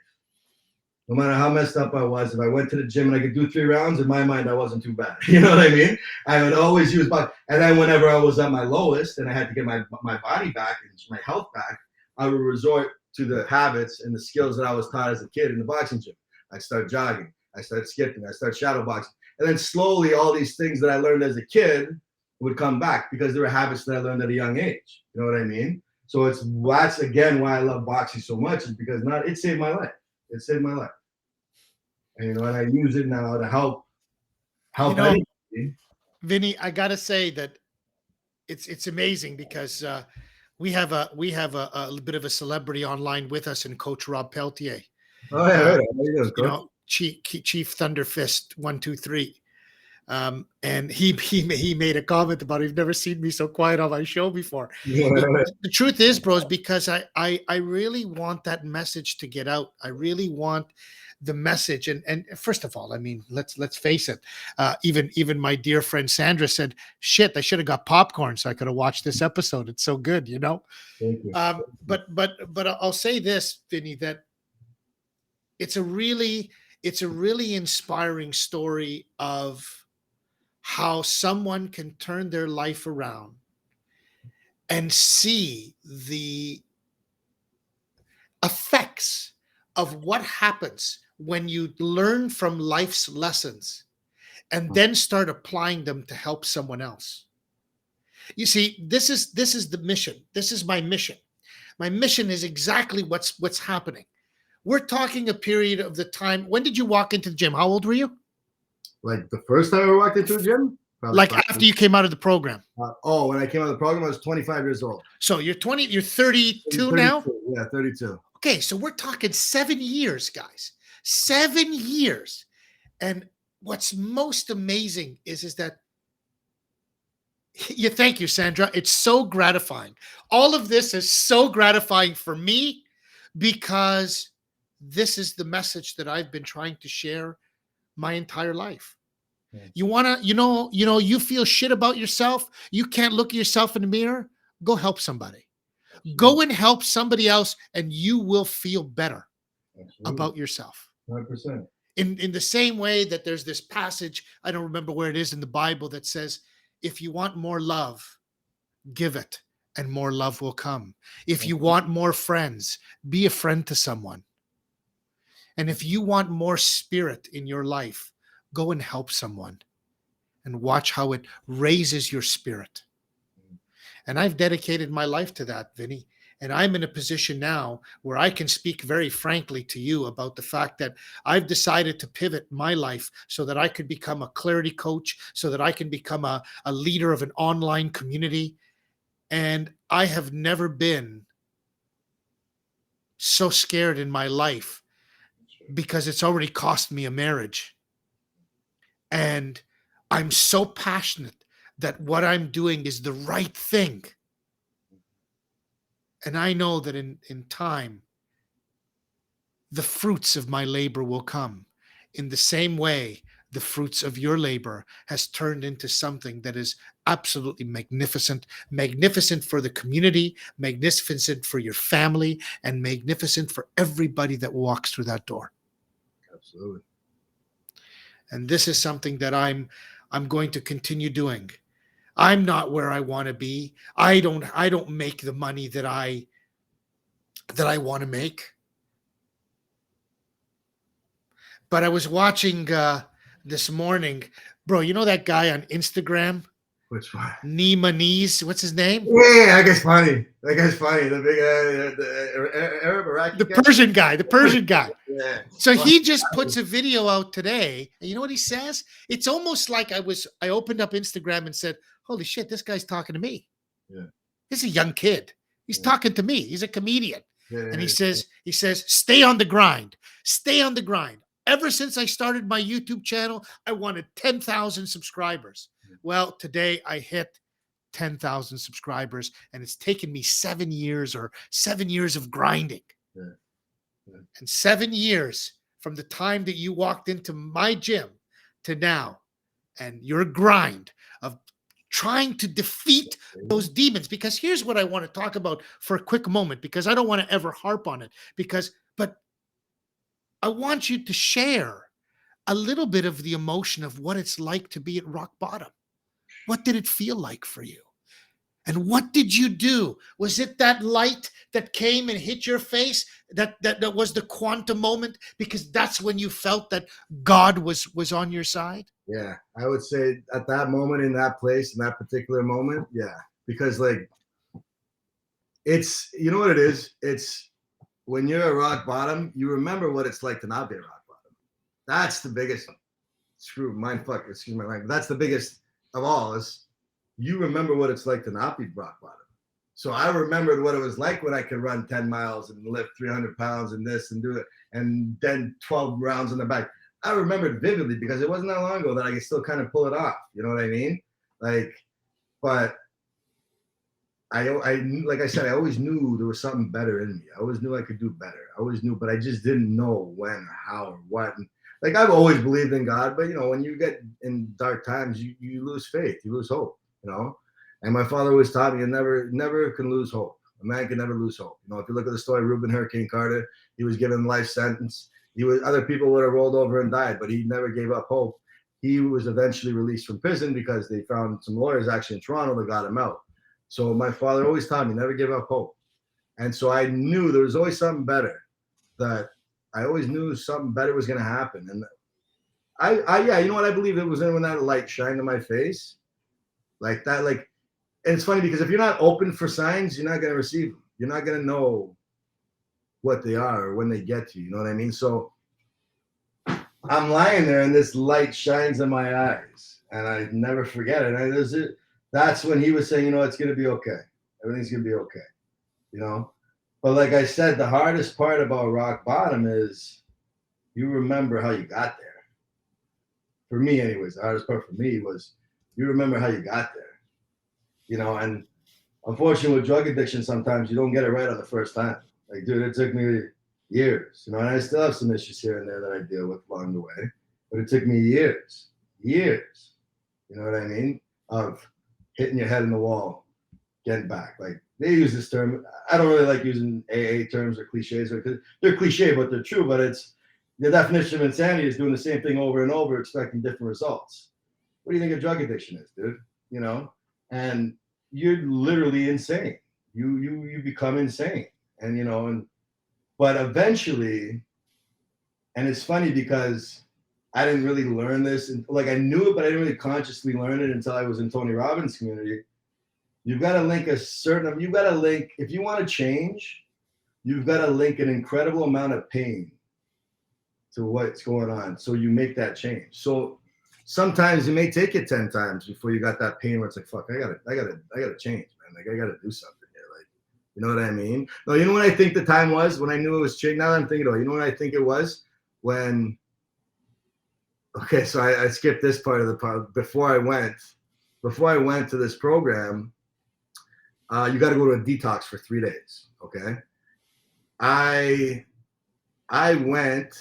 No matter how messed up I was, if I went to the gym and I could do 3 rounds, in my mind, I wasn't too bad. You know what I mean? I would always use boxing. And then whenever I was at my lowest and I had to get my body back and my health back, I would resort to the habits and the skills that I was taught as a kid in the boxing gym. I'd start jogging. I started skipping. I started shadow boxing. And then slowly all these things that I learned as a kid would come back because there were habits that I learned at a young age. You know what I mean? So that's again why I love boxing so much, is because it saved my life. It saved my life. And, and I use it now to help anybody. Vinny, I gotta say that it's amazing because we have a little bit of a celebrity online with us in Coach Rob Peltier. Oh yeah, Chief Thunder Fist 123. And he made a comment about, "You've never seen me so quiet on my show before." The truth is, bros, because I really want that message to get out. I really want the message. And first of all, I mean, let's face it. Even my dear friend Sandra said, "Shit, I should have got popcorn so I could have watched this episode. It's so good, you know." Thank you. But I'll say this, Vinny, that it's a really inspiring story of how someone can turn their life around and see the effects of what happens when you learn from life's lessons and then start applying them to help someone else. You see, this is the mission. This is my mission. My mission is exactly what's happening. We're talking a period of the time. When did you walk into the gym? How old were you? Like the first time I walked into a gym? Probably Like five. after you came out of the program. When I came out of the program, I was 25 years old. So you're 32 now? 32. Yeah, 32. Okay, so we're talking 7 years, guys. 7 years. And what's most amazing is that yeah, thank you, Sandra. It's so gratifying. All of this is so gratifying for me because this is the message that I've been trying to share my entire life. Yeah. You want to, you feel shit about yourself. You can't look at yourself in the mirror. Go help somebody. Go and help somebody else, and you will feel better about yourself. 100%. In the same way that there's this passage, I don't remember where it is in the Bible, that says, if you want more love, give it, and more love will come. If you want more friends, be a friend to someone. And if you want more spirit in your life, go and help someone and watch how it raises your spirit. And I've dedicated my life to that, Vinny. And I'm in a position now where I can speak very frankly to you about the fact that I've decided to pivot my life so that I could become a clarity coach, so that I can become a leader of an online community. And I have never been so scared in my life because it's already cost me a marriage. And I'm so passionate that what I'm doing is the right thing. And I know that in time, the fruits of my labor will come. In the same way, the fruits of your labor has turned into something that is absolutely magnificent, magnificent for the community, magnificent for your family, and magnificent for everybody that walks through that door. Absolutely. And this is something that I'm going to continue doing. I'm not where I want to be. I don't make the money that I want to make. But I was watching this morning, bro. You know that guy on Instagram, Which one? Nima Knees. What's his name? Yeah, that guy's funny. That guy's funny. The big the Arab Iraqi The guy. Persian guy. The Persian guy. Yeah. So he just puts a video out today, and you know what he says? It's almost like I opened up Instagram and said, "Holy shit, this guy's talking to me." Yeah. He's a young kid. He's talking to me. He's a comedian. Yeah, And he says, stay on the grind. Stay on the grind. Ever since I started my YouTube channel, I wanted 10,000 subscribers. Well, today I hit 10,000 subscribers, and it's taken me 7 years of grinding. Yeah. Yeah. And 7 years from the time that you walked into my gym to now, and your grind of trying to defeat those demons. Because here's what I want to talk about for a quick moment, because I don't want to ever harp on it, but I want you to share a little bit of the emotion of what it's like to be at rock bottom. What did it feel like for you? And what did you do? Was it that light that came and hit your face? That was the quantum moment? Because that's when you felt that God was on your side? Yeah, I would say at that moment, in that place, in that particular moment, yeah. Because like, it's, you know what it is? It's when you're at rock bottom, you remember what it's like to not be at rock bottom. That's the biggest excuse my language. That's the biggest of all, is you remember what it's like to not be rock bottom. So I remembered what it was like when I could run 10 miles and lift 300 pounds and this and do it, and then 12 rounds in the back. I remembered vividly because it wasn't that long ago that I could still kind of pull it off. You know what I mean? Like, but like I said, I always knew there was something better in me. I always knew I could do better. I always knew, but I just didn't know when or how or what. And like, I've always believed in God, but you know, when you get in dark times, you lose faith, you lose hope, you know? And my father always taught me, you never can lose hope. A man can never lose hope. You know, if you look at the story of Reuben Hurricane Carter, he was given life sentence. Other people would have rolled over and died, but he never gave up hope. He was eventually released from prison because they found some lawyers actually in Toronto that got him out. So my father always taught me, never give up hope. And so I knew there was always something better, that I always knew something better was going to happen. And yeah, you know what? I believe it was when that light shined in my face like that. Like, and it's funny because if you're not open for signs, you're not going to receive them. You're not going to know what they are or when they get to you. You know what I mean? So I'm lying there and this light shines in my eyes. and I never forget it. And that's when he was saying, you know, it's gonna be okay. Everything's gonna be okay. You know, but like I said, the hardest part about rock bottom is you remember how you got there. For me, anyways, the hardest part for me was you remember how you got there. You know, and unfortunately with drug addiction, sometimes you don't get it right on the first time. Like, dude, it took me years. You know, and I still have some issues here and there that I deal with along the way, but it took me years. You know what I mean? Of hitting your head in the wall, getting back. Like they use this term. I don't really like using AA terms or cliches because they're cliche, but they're true. But it's the definition of insanity is doing the same thing over and over, expecting different results. What do you think a drug addiction is, dude? You know, and you're literally insane. You become insane, and you know, and but eventually, and it's funny because I didn't really learn this, and like I knew it, but I didn't really consciously learn it until I was in Tony Robbins' community. You've got to link if you want to change, you've got to link an incredible amount of pain to what's going on. So you make that change. So sometimes it may take you 10 times before you got that pain where it's like, fuck, I gotta change, man. Like I gotta do something here. Like, you know what I mean? No, you know what I think the time was when I knew it was changing. Now that I'm thinking about it, you know what I think it was? When okay, so I skipped this part of the part before I went to this program. You got to go to a detox for 3 days. Okay, I went.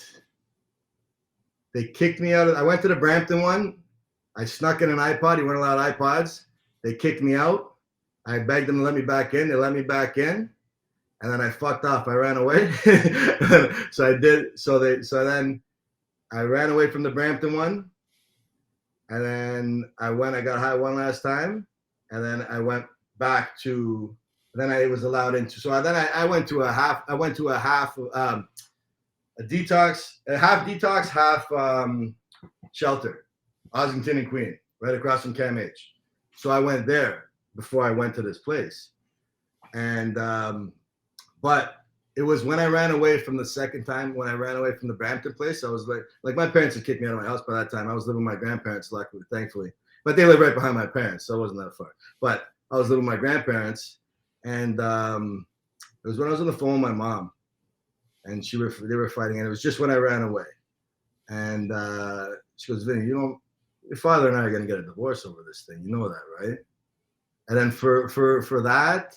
They kicked me out. I went to the Brampton one. I snuck in an iPod. You weren't allowed iPods. They kicked me out. I begged them to let me back in. They let me back in, and then I fucked off. I ran away. So I did. So then I ran away from the Brampton one, and then I got high one last time, and then I went back to. Then I was allowed into. So then I went to a half. I went to a half. A detox, half shelter, Ossington and Queen, right across from Cam H. So I went there before I went to this place, and but it was when I ran away from the second time, when I ran away from the Brampton place, I was like my parents had kicked me out of my house by that time. I was living with my grandparents, luckily, thankfully, but they live right behind my parents, so it wasn't that far. But I was living with my grandparents, and it was when I was on the phone with my mom. And they were fighting, and it was just when I ran away. And she goes, Vinny, your father and I are gonna get a divorce over this thing. You know that, right? And then for that,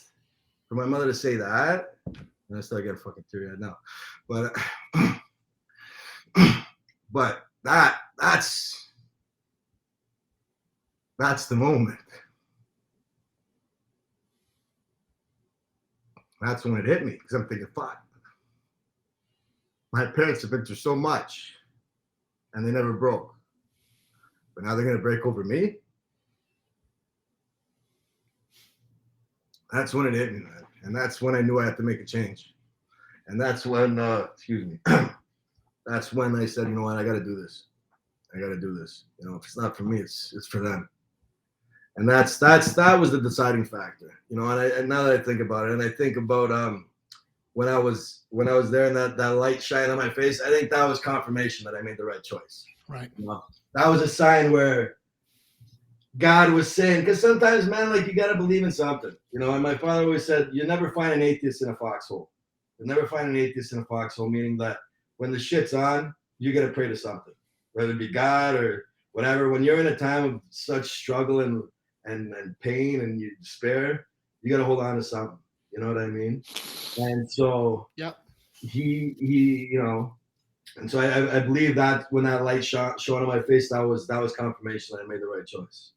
for my mother to say that, and I still get fucking teary-eyed now. But but that's the moment. That's when it hit me because I'm thinking, fuck. My parents have been through so much, and they never broke. But now they're gonna break over me. That's when it hit me, man, and that's when I knew I had to make a change. And that's when, excuse me, that's when I said, you know what, I got to do this. I got to do this. You know, if it's not for me, it's for them. And that was the deciding factor. You know, and now that I think about it, and I think about when I was there and that light shine on my face, I think that was confirmation that I made the right choice. Right. You know, that was a sign where God was saying, because sometimes, man, like you got to believe in something, you know. And my father always said, you never find an atheist in a foxhole. You'll never find an atheist in a foxhole, meaning that when the shit's on, you got to pray to something, whether it be God or whatever. When you're in a time of such struggle and pain and you despair, you got to hold on to something. You know what I mean? And so Yep. he, you know, and so I believe that when that light shone on my face, that was confirmation that I made the right choice.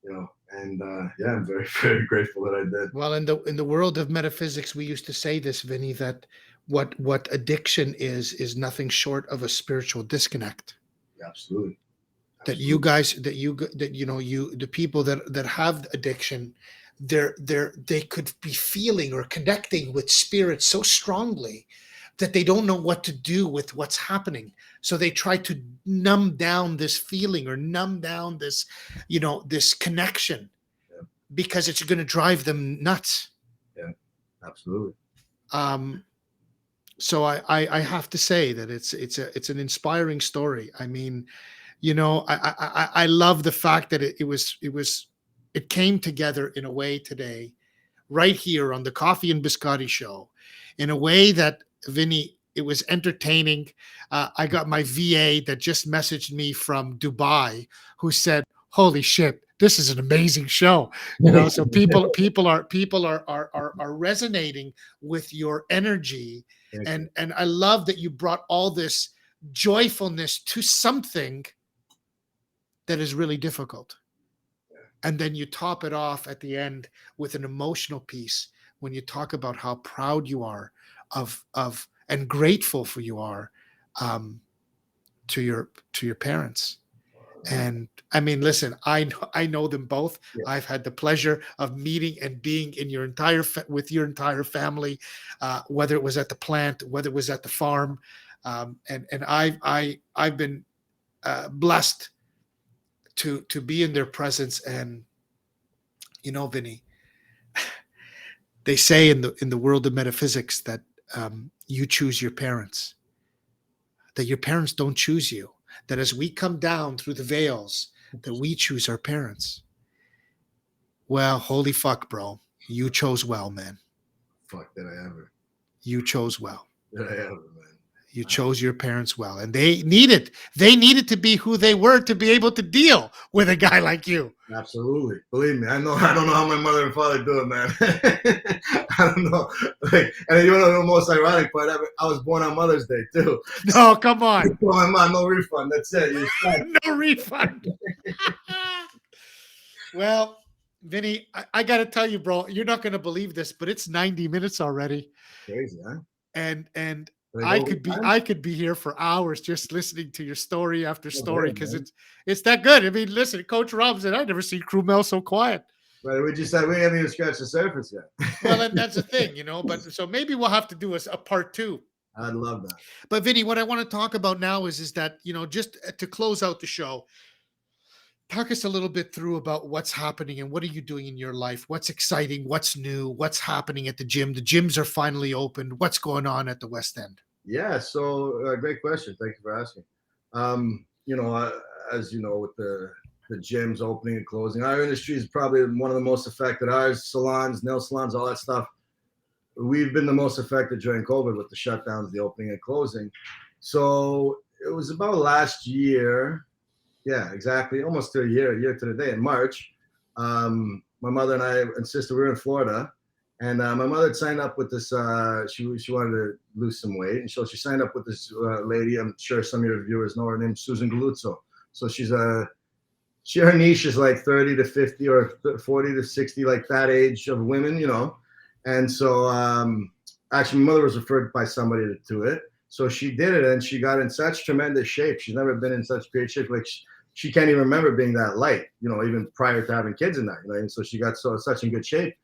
You know, and yeah, I'm very, very grateful that I did. Well, in the world of metaphysics, we used to say this, Vinny, that what addiction is nothing short of a spiritual disconnect. Yeah, absolutely. That you guys, that you know, the people that have addiction, they could be feeling or connecting with spirit so strongly that they don't know what to do with what's happening. So they try to numb down this feeling or numb down this, you know, this connection, Yeah. because it's going to drive them nuts. Yeah, absolutely. So I have to say that it's an inspiring story. I mean, You know, I love the fact that it came together in a way today, right here on the Coffee and Biscotti show, in a way that, Vinny, it was entertaining. I got my VA that just messaged me from Dubai, who said, "Holy shit, this is an amazing show." You know, so people are resonating with your energy, Thank you. and I love that you brought all this joyfulness to something that is really difficult. And then you top it off at the end with an emotional piece when you talk about how proud you are of and grateful for you are, um, to your parents. And I mean, listen, I know them both. Yeah, I've had the pleasure of meeting and being in your entire with your entire family, whether it was at the plant, whether it was at the farm, and I've been blessed to be in their presence. And you know, Vinny, they say in the world of metaphysics that, you choose your parents, that your parents don't choose you, that as we come down through the veils, that we choose our parents. Well, holy fuck, bro, you chose well, man. fuck did I ever? You chose well. Did I ever, man? You chose your parents well, and they needed to be who they were to be able to deal with a guy like you. Absolutely. Believe me, I know. I don't know how my mother and father do it, man. I don't know. Like, and you know the most ironic part of it? I was born on Mother's Day too. No, come on. So my mom, no refund. That's it. You're stuck. No refund. Well, Vinny, I got to tell you, bro, you're not going to believe this, but it's 90 minutes already, Crazy, huh? and Did I I go could be overtime? I could be here for hours just listening to your story after No story, way, because man. it's that good. I mean, listen, Coach Rob said I never seen Crew Mel so quiet. But we just said we haven't even scratched the surface Well, yet. and that's the thing, you know. But so maybe we'll have to do a part two. I'd love that. But Vinny, what I want to talk about now is that, you know, just to close out the show, talk us a little bit through about what's happening and what are you doing in your life, what's exciting, what's new, what's happening at the gym. The gyms are finally opened. What's going on at the West End? Yeah. So great question. Thank you for asking. You know, as you know, with the gyms opening and closing, our industry is probably one of the most affected. Ours, salons, nail salons, all that stuff. We've been the most affected during COVID with the shutdowns, the opening and closing. So it was about last year. Yeah, exactly. Almost to a year to the day in March. My mother and I and sister, we were in Florida, and my mother had signed up with this. She wanted to lose some weight, and so she signed up with this lady. I'm sure some of your viewers know her name, Susan Galuzzo. So her niche is like 30 to 50 or 40 to 60, like that age of women, you know. And so actually, my mother was referred by somebody to it. So she did it, and she got in such tremendous shape. She's never been in such great shape. Like she can't even remember being that light, you know, even prior to having kids in that. You know? And so she got such in good shape.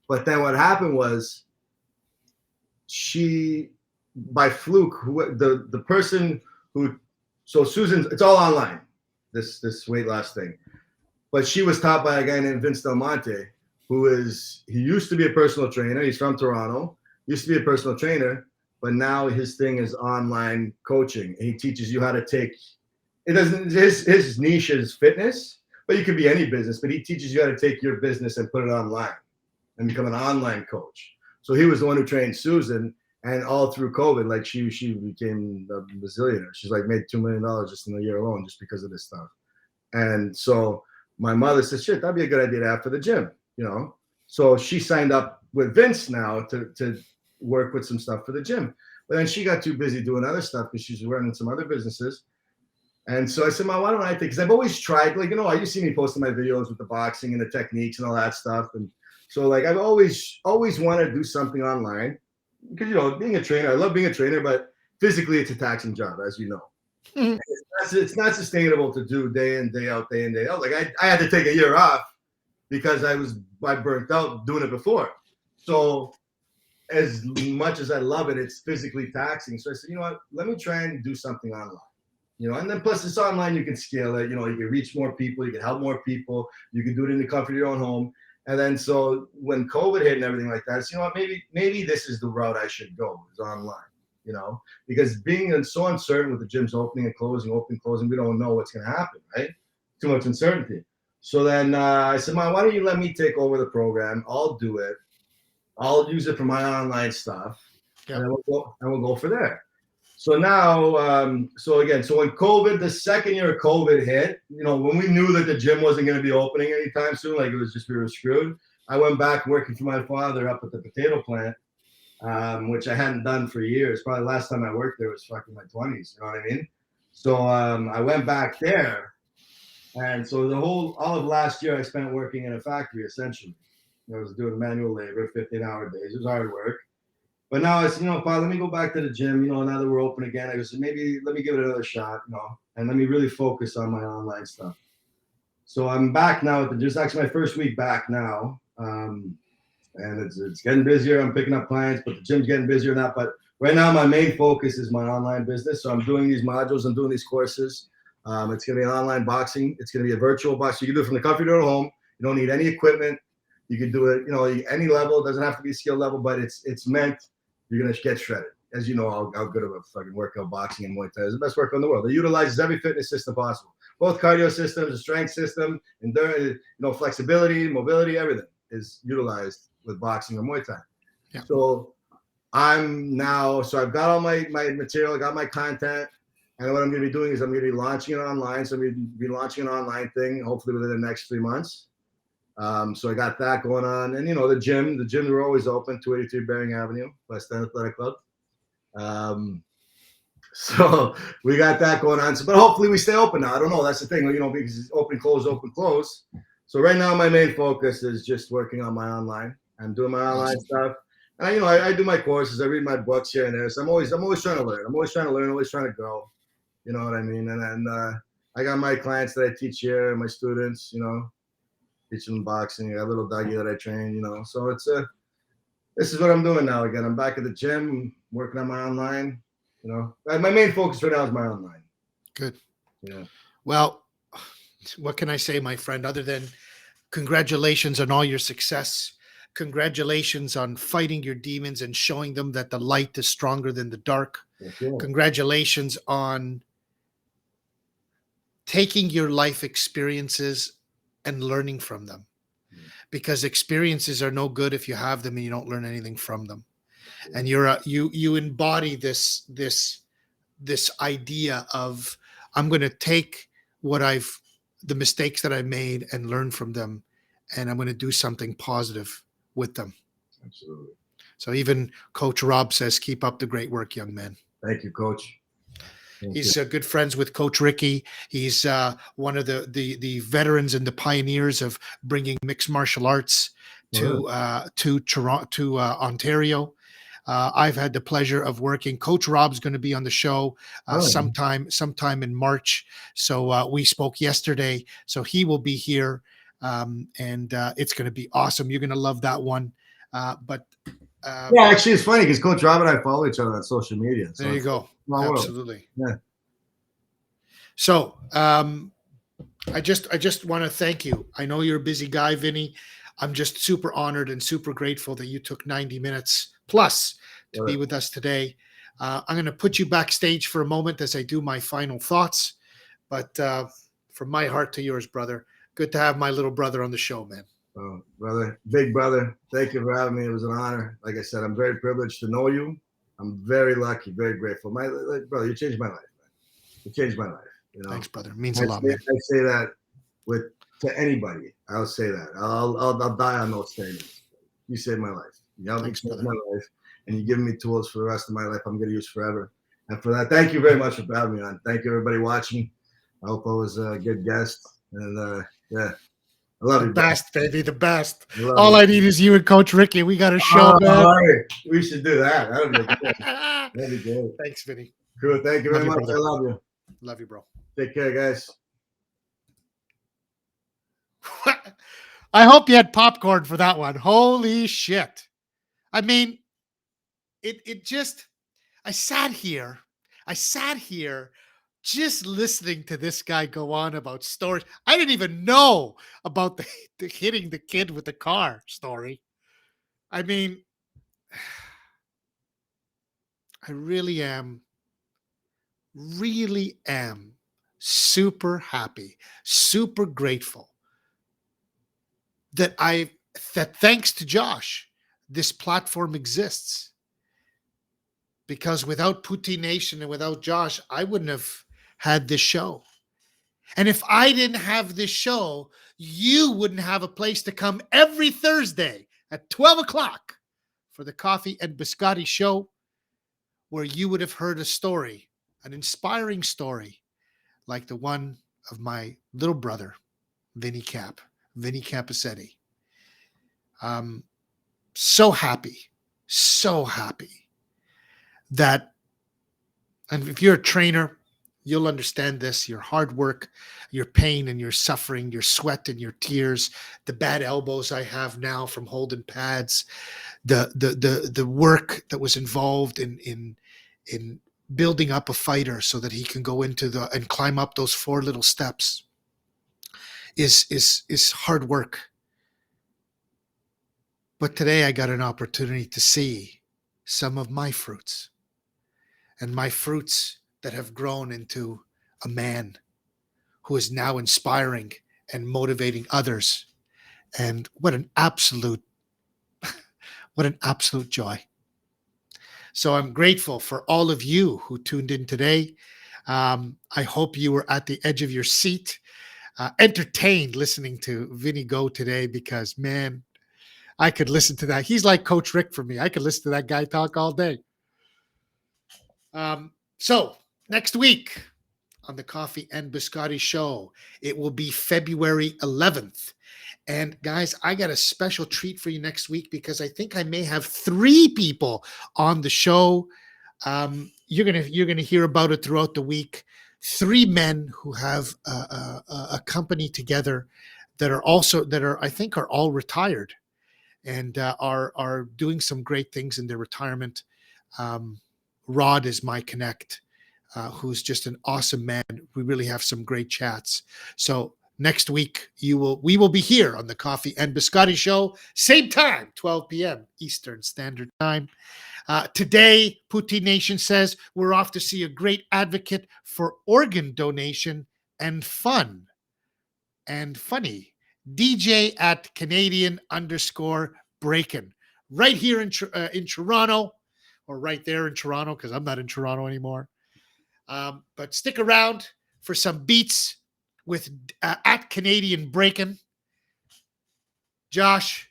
But then what happened was she, by fluke, the person who, so Susan, it's all online, this weight loss thing. But she was taught by a guy named Vince Del Monte, he used to be a personal trainer. He's from Toronto, used to be a personal trainer, but now his thing is online coaching. He teaches you how to take, it doesn't, his niche is fitness, but you could be any business, but he teaches you how to take your business and put it online and become an online coach. So he was the one who trained Susan, and all through COVID, like she became a bazillionaire. She's like made $2 million just in a year alone, just because of this stuff. And so my mother said, shit, that'd be a good idea to have for the gym, you know? So she signed up with Vince now to work with some stuff for the gym. But then she got too busy doing other stuff because she's running some other businesses. And so I said, Mom, why don't I think? Because I've always tried, like, you know, you see me posting my videos with the boxing and the techniques and all that stuff. And so, like, I've always wanted to do something online because, you know, being a trainer, I love being a trainer, but physically it's a taxing job, as you know. Mhm. It's not sustainable to do day in, day out, day in, day out. Like, I had to take a year off because I burnt out doing it before. So as much as I love it, it's physically taxing. So I said, you know what, let me try and do something online. You know, and then plus it's online, you can scale it, you know, you can reach more people, you can help more people, you can do it in the comfort of your own home. And then so when COVID hit and everything like that, it's, you know what, maybe this is the route I should go, is online. because being so uncertain with the gyms opening, closing, we don't know what's going to happen, right? Too much uncertainty. So then I said, Mom, why don't you let me take over the program? I'll do it. I'll use it for my online stuff, and then we'll go for there. So now, so when COVID, the second year of COVID hit, when we knew that the gym wasn't going to be opening anytime soon, like it was just we were screwed. I went back working for my father up at the potato plant, which I hadn't done for years. Probably last time I worked there was fucking my 20s. You know what I mean? So I went back there, and so all of last year I spent working in a factory essentially. I was doing manual labor, 15-hour days. It was hard work. But now I said, Pa, let me go back to the gym, now that we're open again. I said, maybe let me give it another shot, and let me really focus on my online stuff. So I'm back now just actually my first week back now. And it's getting busier. I'm picking up clients, but the gym's getting busier now. But right now my main focus is my online business. So I'm doing these modules, I'm doing these courses. It's going to be an online boxing. It's going to be a virtual boxing. You can do it from the comfort of your home. You don't need any equipment. You can do it, any level. It doesn't have to be skill level, but it's meant you're going to get shredded. As you know, how good of a fucking workout boxing and Muay Thai is. The best workout in the world. It utilizes every fitness system possible. Both cardio systems, the strength system, endurance, flexibility, mobility, everything is utilized with boxing or Muay Thai. Yeah. So I've got all my material, I got my content. And what I'm going to be doing is I'm going to be launching it online. So I'm going to be launching an online thing, hopefully within the next 3 months. So I got that going on. And, the gyms are always open, 283 Bering Avenue, West End Athletic Club. So we got that going on. So, but hopefully we stay open now. I don't know. That's the thing, because it's open, close. So right now my main focus is just working on my online. I'm doing my online stuff. And, I do my courses. I read my books here and there. So I'm always trying to learn. I'm always trying to learn, always trying to grow. You know what I mean? And then I got my clients that I teach here, my students, teaching them boxing. I got a little doggy that I train, So this is what I'm doing now again. I'm back at the gym, working on my online. My main focus right now is my online. Good. Yeah. Well, what can I say, my friend, other than congratulations on all your success. Congratulations on fighting your demons and showing them that the light is stronger than the dark. Congratulations on taking your life experiences and learning from them, because experiences are no good if you have them and you don't learn anything from them. And you embody this idea of, I'm going to take the mistakes that I made and learn from them, and I'm going to do something positive with them. Absolutely. So even Coach Rob says, keep up the great work, young man. Thank you, Coach. He's good friends with Coach Ricky. He's one of the veterans and the pioneers of bringing mixed martial arts to Toronto, to Ontario. I've had the pleasure of working. Coach Rob's going to be on the show sometime in March. So we spoke yesterday. So he will be here, and it's going to be awesome. You're going to love that one. Actually, it's funny because Coach Rob and I follow each other on social media. So there you go. Absolutely. Yeah. So I just want to thank you. I know you're a busy guy, Vinny. I'm just super honored and super grateful that you took 90 minutes plus to be with us today. I'm going to put you backstage for a moment as I do my final thoughts. But from my heart to yours, brother, good to have my little brother on the show, man. Oh, brother, big brother, thank you for having me. It was an honor. Like I said, I'm very privileged to know you. I'm very lucky, very grateful. My brother, you changed my life, man. You changed my life. Thanks, brother. It means a lot, man. I say that to anybody. I'll say that. I'll die on those statements. You saved my life. You helped me change my life, and you've given me tools for the rest of my life I'm going to use forever. And for that, thank you very much for having me on. Thank you, everybody watching. I hope I was a good guest. And yeah. I love you, best, baby, the best. All I need is you and Coach Ricky. We got a show, man. Right. We should do that. That'd be good. That'd be good. Thanks, Vinny. Cool. Thank you very much. Brother. I love you. Love you, bro. Take care, guys. I hope you had popcorn for that one. Holy shit. I mean, it just, I sat here just listening to this guy go on about stories. I didn't even know about the hitting the kid with the car story. I mean, I really am super happy, super grateful that thanks to Josh, this platform exists. Because without Poutine Nation and without Josh, I wouldn't have had this show. And if I didn't have this show, you wouldn't have a place to come every Thursday at 12 o'clock for the Coffee and Biscotti show, where you would have heard a story, an inspiring story, like the one of my little brother, Vinny Cappuccitti. So happy that, and if you're a trainer, you'll understand this, your hard work, your pain and your suffering, your sweat and your tears, the bad elbows I have now from holding pads, the work that was involved in building up a fighter so that he can go into and climb up those 4 little steps is hard work. But today I got an opportunity to see some of my fruits, and my fruits that have grown into a man who is now inspiring and motivating others. And what an absolute joy. So I'm grateful for all of you who tuned in today. I hope you were at the edge of your seat, entertained listening to Vinny go today, because man, I could listen to that. He's like Coach Rick for me. I could listen to that guy talk all day. So next week on the Coffee and Biscotti show, it will be February 11th. And guys, I got a special treat for you next week, because I think I may have 3 people on the show. You're gonna hear about it throughout the week. 3 men who have a company together that are I think are all retired, and are doing some great things in their retirement. Rod is my connect, who's just an awesome man. We really have some great chats. So next week we will be here on the Coffee and Biscotti show, same time, 12 p.m. Eastern Standard Time. Today, Poutine Nation says we're off to see a great advocate for organ donation and fun and funny, DJ at Canadian_Breakin', right here in Toronto, or right there in Toronto, because I'm not in Toronto anymore. But stick around for some beats with at Canadian Breakin'. Josh,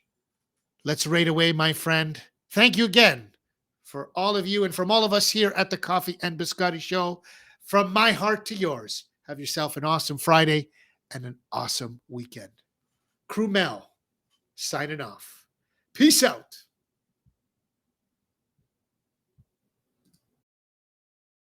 let's raid away, my friend. Thank you again for all of you, and from all of us here at the Coffee and Biscotti show. From my heart to yours, have yourself an awesome Friday and an awesome weekend. Crew Mel signing off. Peace out.